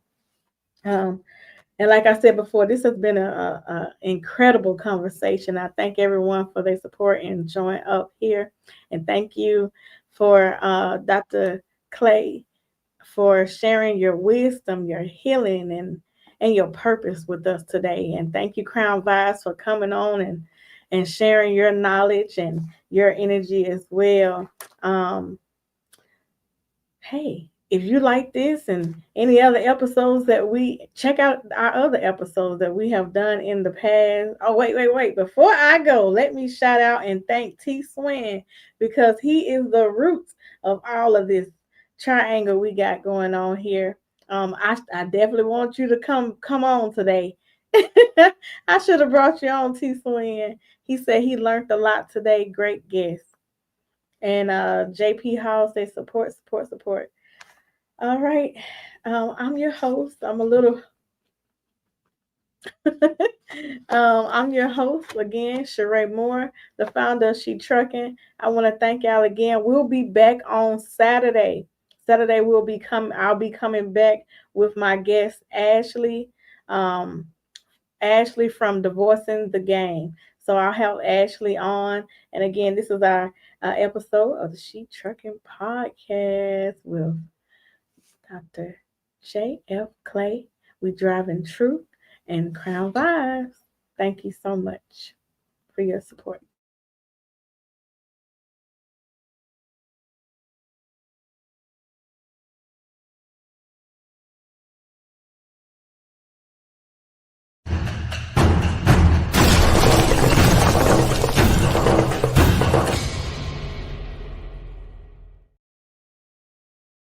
And like I said before, this has been an incredible conversation. I thank everyone for their support and joining up here. And thank you for Dr. Clay for sharing your wisdom, your healing, and your purpose with us today. And thank you, Crown Vibes, for coming on and sharing your knowledge and your energy as well. Hey, if you like this and any other episodes that we check out our other episodes that we have done in the past. Oh, wait. Before I go, let me shout out and thank T Swin, because he is the root of all of this triangle we got going on here. I definitely want you to come on today. I should have brought you on, T. Swin. He said he learned a lot today. Great guest. And JP Hall says support, support, support. All right. I'm your host. I'm your host again, Sharae Moore, the founder of She Trucking. I want to thank y'all again. We'll be back on Saturday. Saturday I'll be coming back with my guest Ashley. Ashley from Divorcing the Game. So I'll have Ashley on. And again, this is our episode of the She Trucking Podcast with Dr. J.F. Clay. We driving truth and Crown Vibes. Thank you so much for your support.